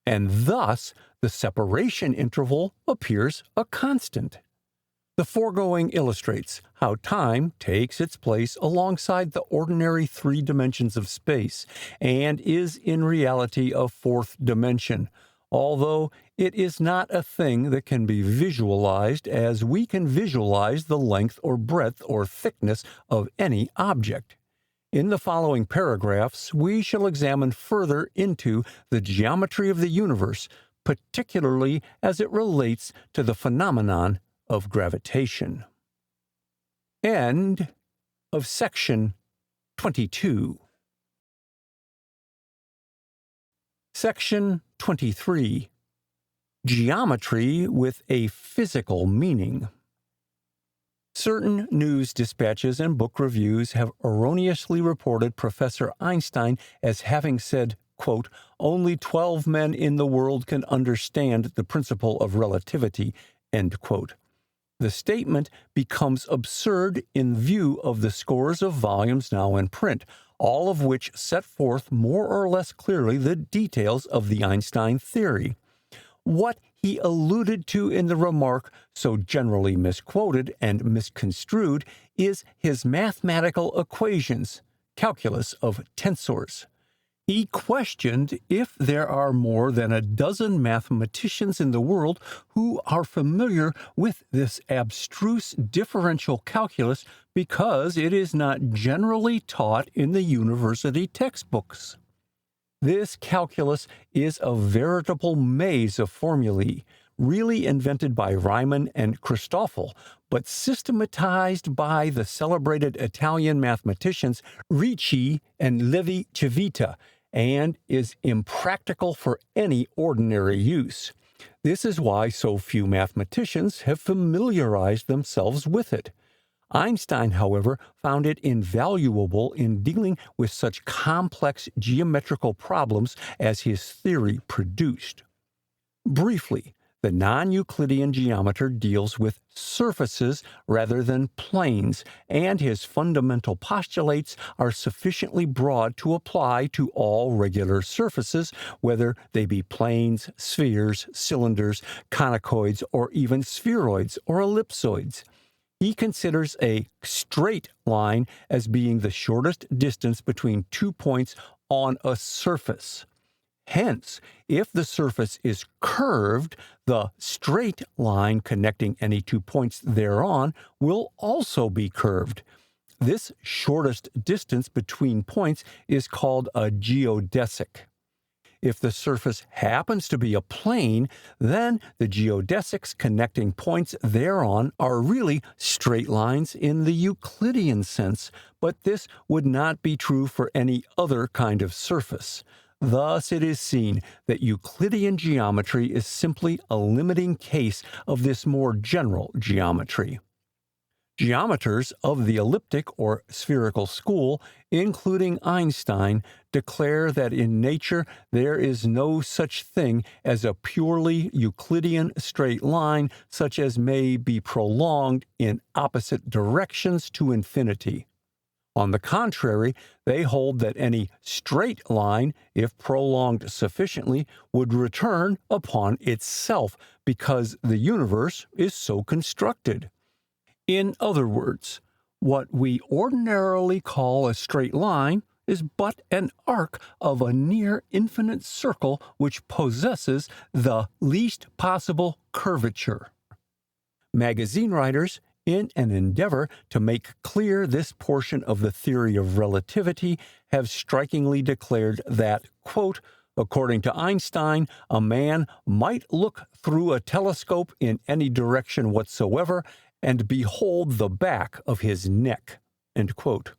and thus the separation interval appears a constant. The foregoing illustrates how time takes its place alongside the ordinary three dimensions of space and is in reality a fourth dimension, although it is not a thing that can be visualized as we can visualize the length or breadth or thickness of any object. In the following paragraphs, we shall examine further into the geometry of the universe, particularly as it relates to the phenomenon of gravitation. End of section 22. Section 23. Geometry with a physical meaning. Certain news dispatches and book reviews have erroneously reported Professor Einstein as having said, quote, only 12 men in the world can understand the principle of relativity, end quote. The statement becomes absurd in view of the scores of volumes now in print, all of which set forth more or less clearly the details of the Einstein theory. What he alluded to in the remark, so generally misquoted and misconstrued, is his mathematical equations, calculus of tensors. He questioned if there are more than a dozen mathematicians in the world who are familiar with this abstruse differential calculus because it is not generally taught in the university textbooks. This calculus is a veritable maze of formulae, really invented by Riemann and Christoffel, but systematized by the celebrated Italian mathematicians Ricci and Levi-Civita, and is impractical for any ordinary use. This is why so few mathematicians have familiarized themselves with it. Einstein, however, found it invaluable in dealing with such complex geometrical problems as his theory produced. Briefly, the non-Euclidean geometer deals with surfaces rather than planes, and his fundamental postulates are sufficiently broad to apply to all regular surfaces, whether they be planes, spheres, cylinders, conicoids, or even spheroids or ellipsoids. He considers a straight line as being the shortest distance between 2 points on a surface. Hence, if the surface is curved, the straight line connecting any 2 points thereon will also be curved. This shortest distance between points is called a geodesic. If the surface happens to be a plane, then the geodesics connecting points thereon are really straight lines in the Euclidean sense, but this would not be true for any other kind of surface. Thus it is seen that Euclidean geometry is simply a limiting case of this more general geometry. Geometers of the elliptic or spherical school, including Einstein, declare that in nature there is no such thing as a purely Euclidean straight line such as may be prolonged in opposite directions to infinity. On the contrary, they hold that any straight line, if prolonged sufficiently, would return upon itself because the universe is so constructed. In other words, what we ordinarily call a straight line is but an arc of a near infinite circle which possesses the least possible curvature. Magazine writers, in an endeavor to make clear this portion of the theory of relativity, have strikingly declared that, quote, according to Einstein, a man might look through a telescope in any direction whatsoever and behold the back of his neck, end quote.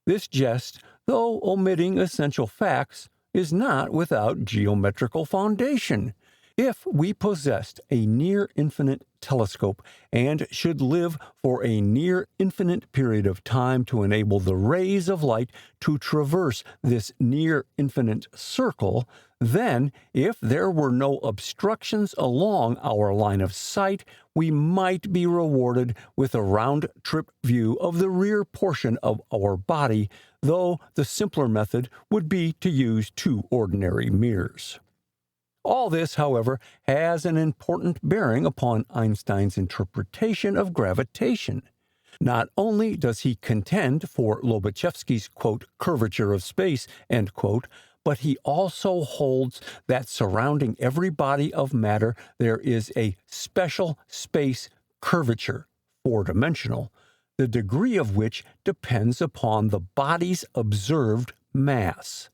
This jest, though omitting essential facts, is not without geometrical foundation. If we possessed a near-infinite telescope and should live for a near-infinite period of time to enable the rays of light to traverse this near-infinite circle, then, if there were no obstructions along our line of sight, we might be rewarded with a round-trip view of the rear portion of our body, though the simpler method would be to use 2 ordinary mirrors. All this, however, has an important bearing upon Einstein's interpretation of gravitation. Not only does he contend for Lobachevsky's, quote, curvature of space, end quote, but he also holds that surrounding every body of matter there is a special space curvature, 4-dimensional, the degree of which depends upon the body's observed mass.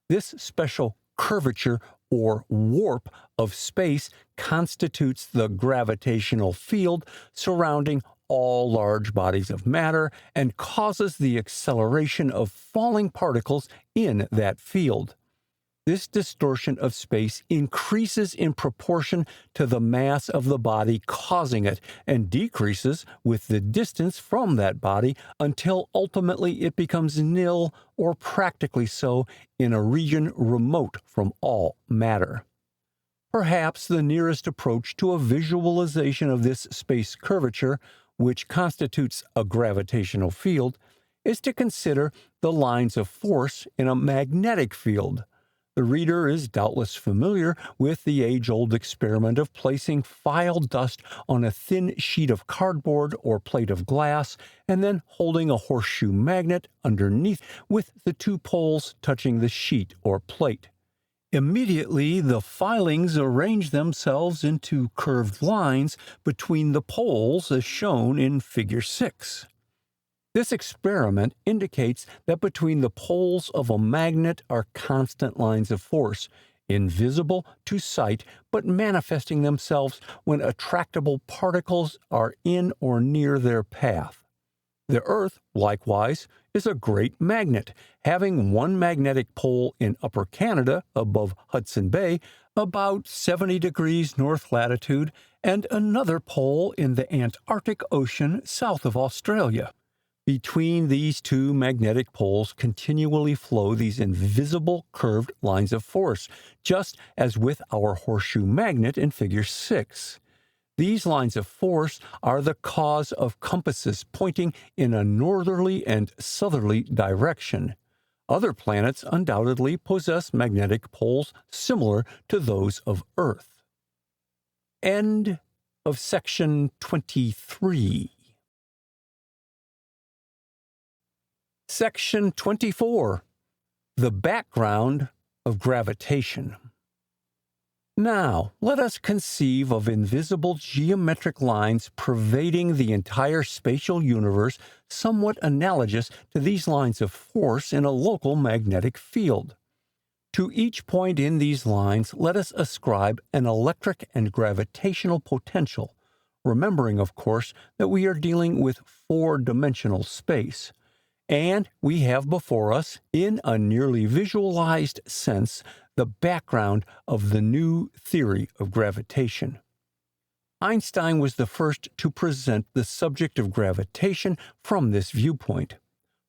This special curvature or warp of space constitutes the gravitational field surrounding all large bodies of matter and causes the acceleration of falling particles in that field. This distortion of space increases in proportion to the mass of the body causing it and decreases with the distance from that body until ultimately it becomes nil or practically so in a region remote from all matter. Perhaps the nearest approach to a visualization of this space curvature, which constitutes a gravitational field, is to consider the lines of force in a magnetic field. The reader is doubtless familiar with the age-old experiment of placing file dust on a thin sheet of cardboard or plate of glass and then holding a horseshoe magnet underneath with the two poles touching the sheet or plate. Immediately, the filings arrange themselves into curved lines between the poles as shown in Figure 6. This experiment indicates that between the poles of a magnet are constant lines of force, invisible to sight but manifesting themselves when attractable particles are in or near their path. The Earth, likewise, is a great magnet, having one magnetic pole in Upper Canada above Hudson Bay, about 70 degrees north latitude, and another pole in the Antarctic Ocean south of Australia. Between these two magnetic poles continually flow these invisible curved lines of force, just as with our horseshoe magnet in Figure 6. These lines of force are the cause of compasses pointing in a northerly and southerly direction. Other planets undoubtedly possess magnetic poles similar to those of Earth. End of section 23. Section 24. The background of gravitation. Now, let us conceive of invisible geometric lines pervading the entire spatial universe, somewhat analogous to these lines of force in a local magnetic field. To each point in these lines, let us ascribe an electric and gravitational potential, remembering, of course, that we are dealing with four-dimensional space. And we have before us, in a nearly visualized sense, the background of the new theory of gravitation. Einstein was the first to present the subject of gravitation from this viewpoint.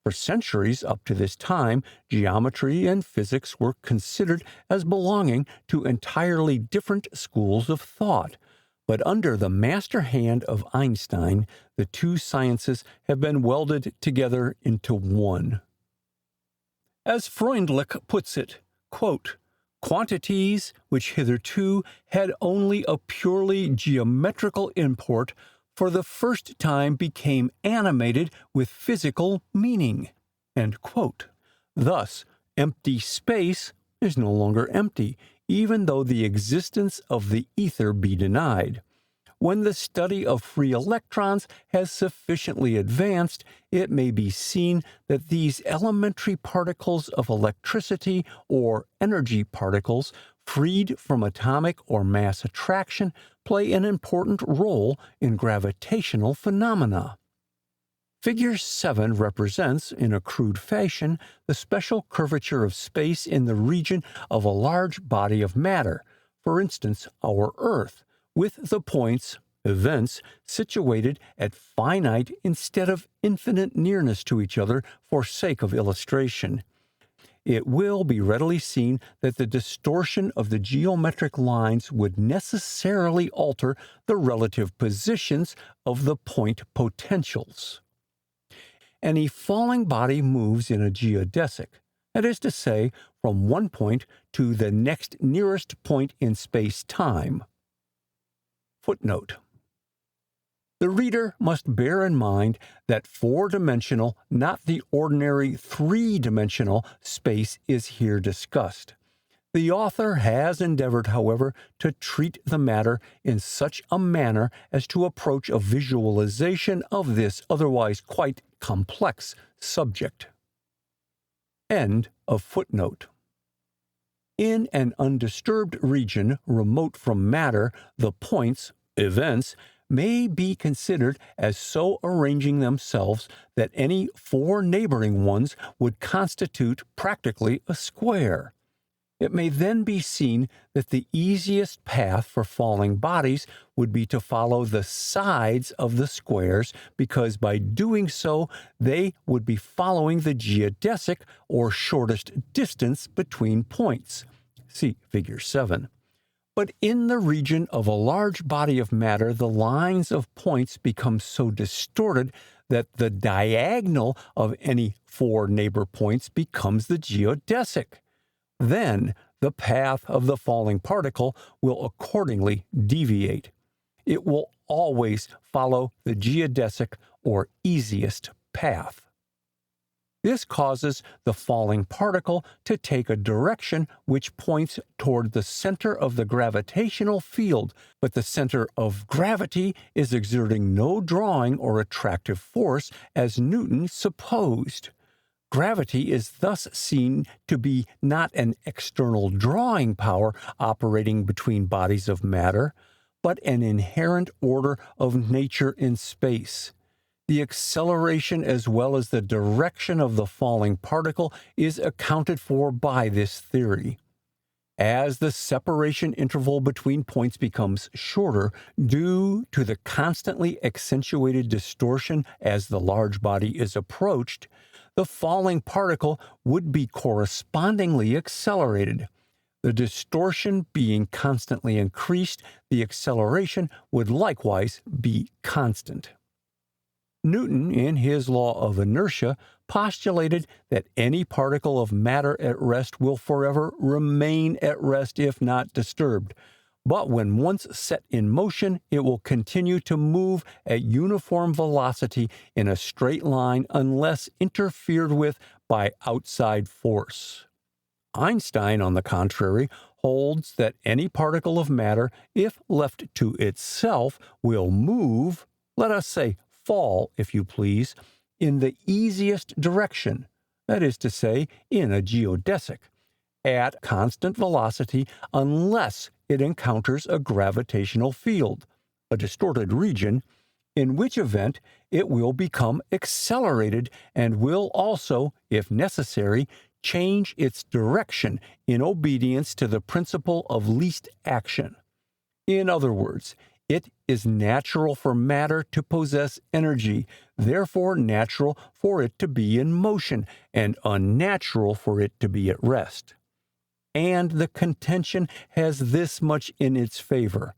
For centuries up to this time, geometry and physics were considered as belonging to entirely different schools of thought. But under the master hand of Einstein, the two sciences have been welded together into one. As Freundlich puts it, quote, "Quantities which hitherto had only a purely geometrical import for the first time became animated with physical meaning." End quote. Thus, empty space is no longer empty, even though the existence of the ether be denied. When the study of free electrons has sufficiently advanced, it may be seen that these elementary particles of electricity or energy particles, freed from atomic or mass attraction, play an important role in gravitational phenomena. Figure 7 represents, in a crude fashion, the special curvature of space in the region of a large body of matter, for instance, our Earth, with the points, events, situated at finite instead of infinite nearness to each other for sake of illustration. It will be readily seen that the distortion of the geometric lines would necessarily alter the relative positions of the point potentials. Any falling body moves in a geodesic, that is to say, from one point to the next nearest point in space-time. Footnote. The reader must bear in mind that four-dimensional, not the ordinary three-dimensional, space is here discussed. The author has endeavored, however, to treat the matter in such a manner as to approach a visualization of this otherwise quite complex subject. End of footnote. In an undisturbed region remote from matter, the points, events, may be considered as so arranging themselves that any four neighboring ones would constitute practically a square. It may then be seen that the easiest path for falling bodies would be to follow the sides of the squares, because by doing so, they would be following the geodesic, or shortest distance between points. See Figure 7. But in the region of a large body of matter, the lines of points become so distorted that the diagonal of any four neighbor points becomes the geodesic. Then the path of the falling particle will accordingly deviate. It will always follow the geodesic, or easiest path. This causes the falling particle to take a direction which points toward the center of the gravitational field, but the center of gravity is exerting no drawing or attractive force as Newton supposed. Gravity is thus seen to be not an external drawing power operating between bodies of matter, but an inherent order of nature in space. The acceleration as well as the direction of the falling particle is accounted for by this theory. As the separation interval between points becomes shorter due to the constantly accentuated distortion as the large body is approached, the falling particle would be correspondingly accelerated. The distortion being constantly increased, the acceleration would likewise be constant. Newton, in his law of inertia, postulated that any particle of matter at rest will forever remain at rest if not disturbed, but when once set in motion, it will continue to move at uniform velocity in a straight line unless interfered with by outside force. Einstein, on the contrary, holds that any particle of matter, if left to itself, will move, let us say fall, if you please, in the easiest direction, that is to say, in a geodesic, at constant velocity unless it encounters a gravitational field, a distorted region, in which event it will become accelerated and will also, if necessary, change its direction in obedience to the principle of least action. In other words, it is natural for matter to possess energy, therefore natural for it to be in motion, and unnatural for it to be at rest. And the contention has this much in its favor.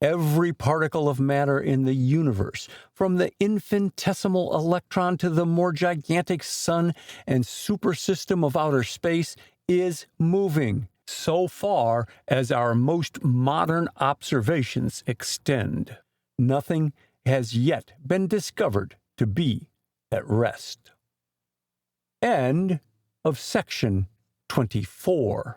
Every particle of matter in the universe, from the infinitesimal electron to the more gigantic sun and supersystem of outer space, is moving, so far as our most modern observations extend. Nothing has yet been discovered to be at rest. End of section 24.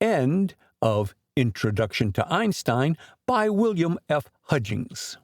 End of Introduction to Einstein by William F. Hudgings.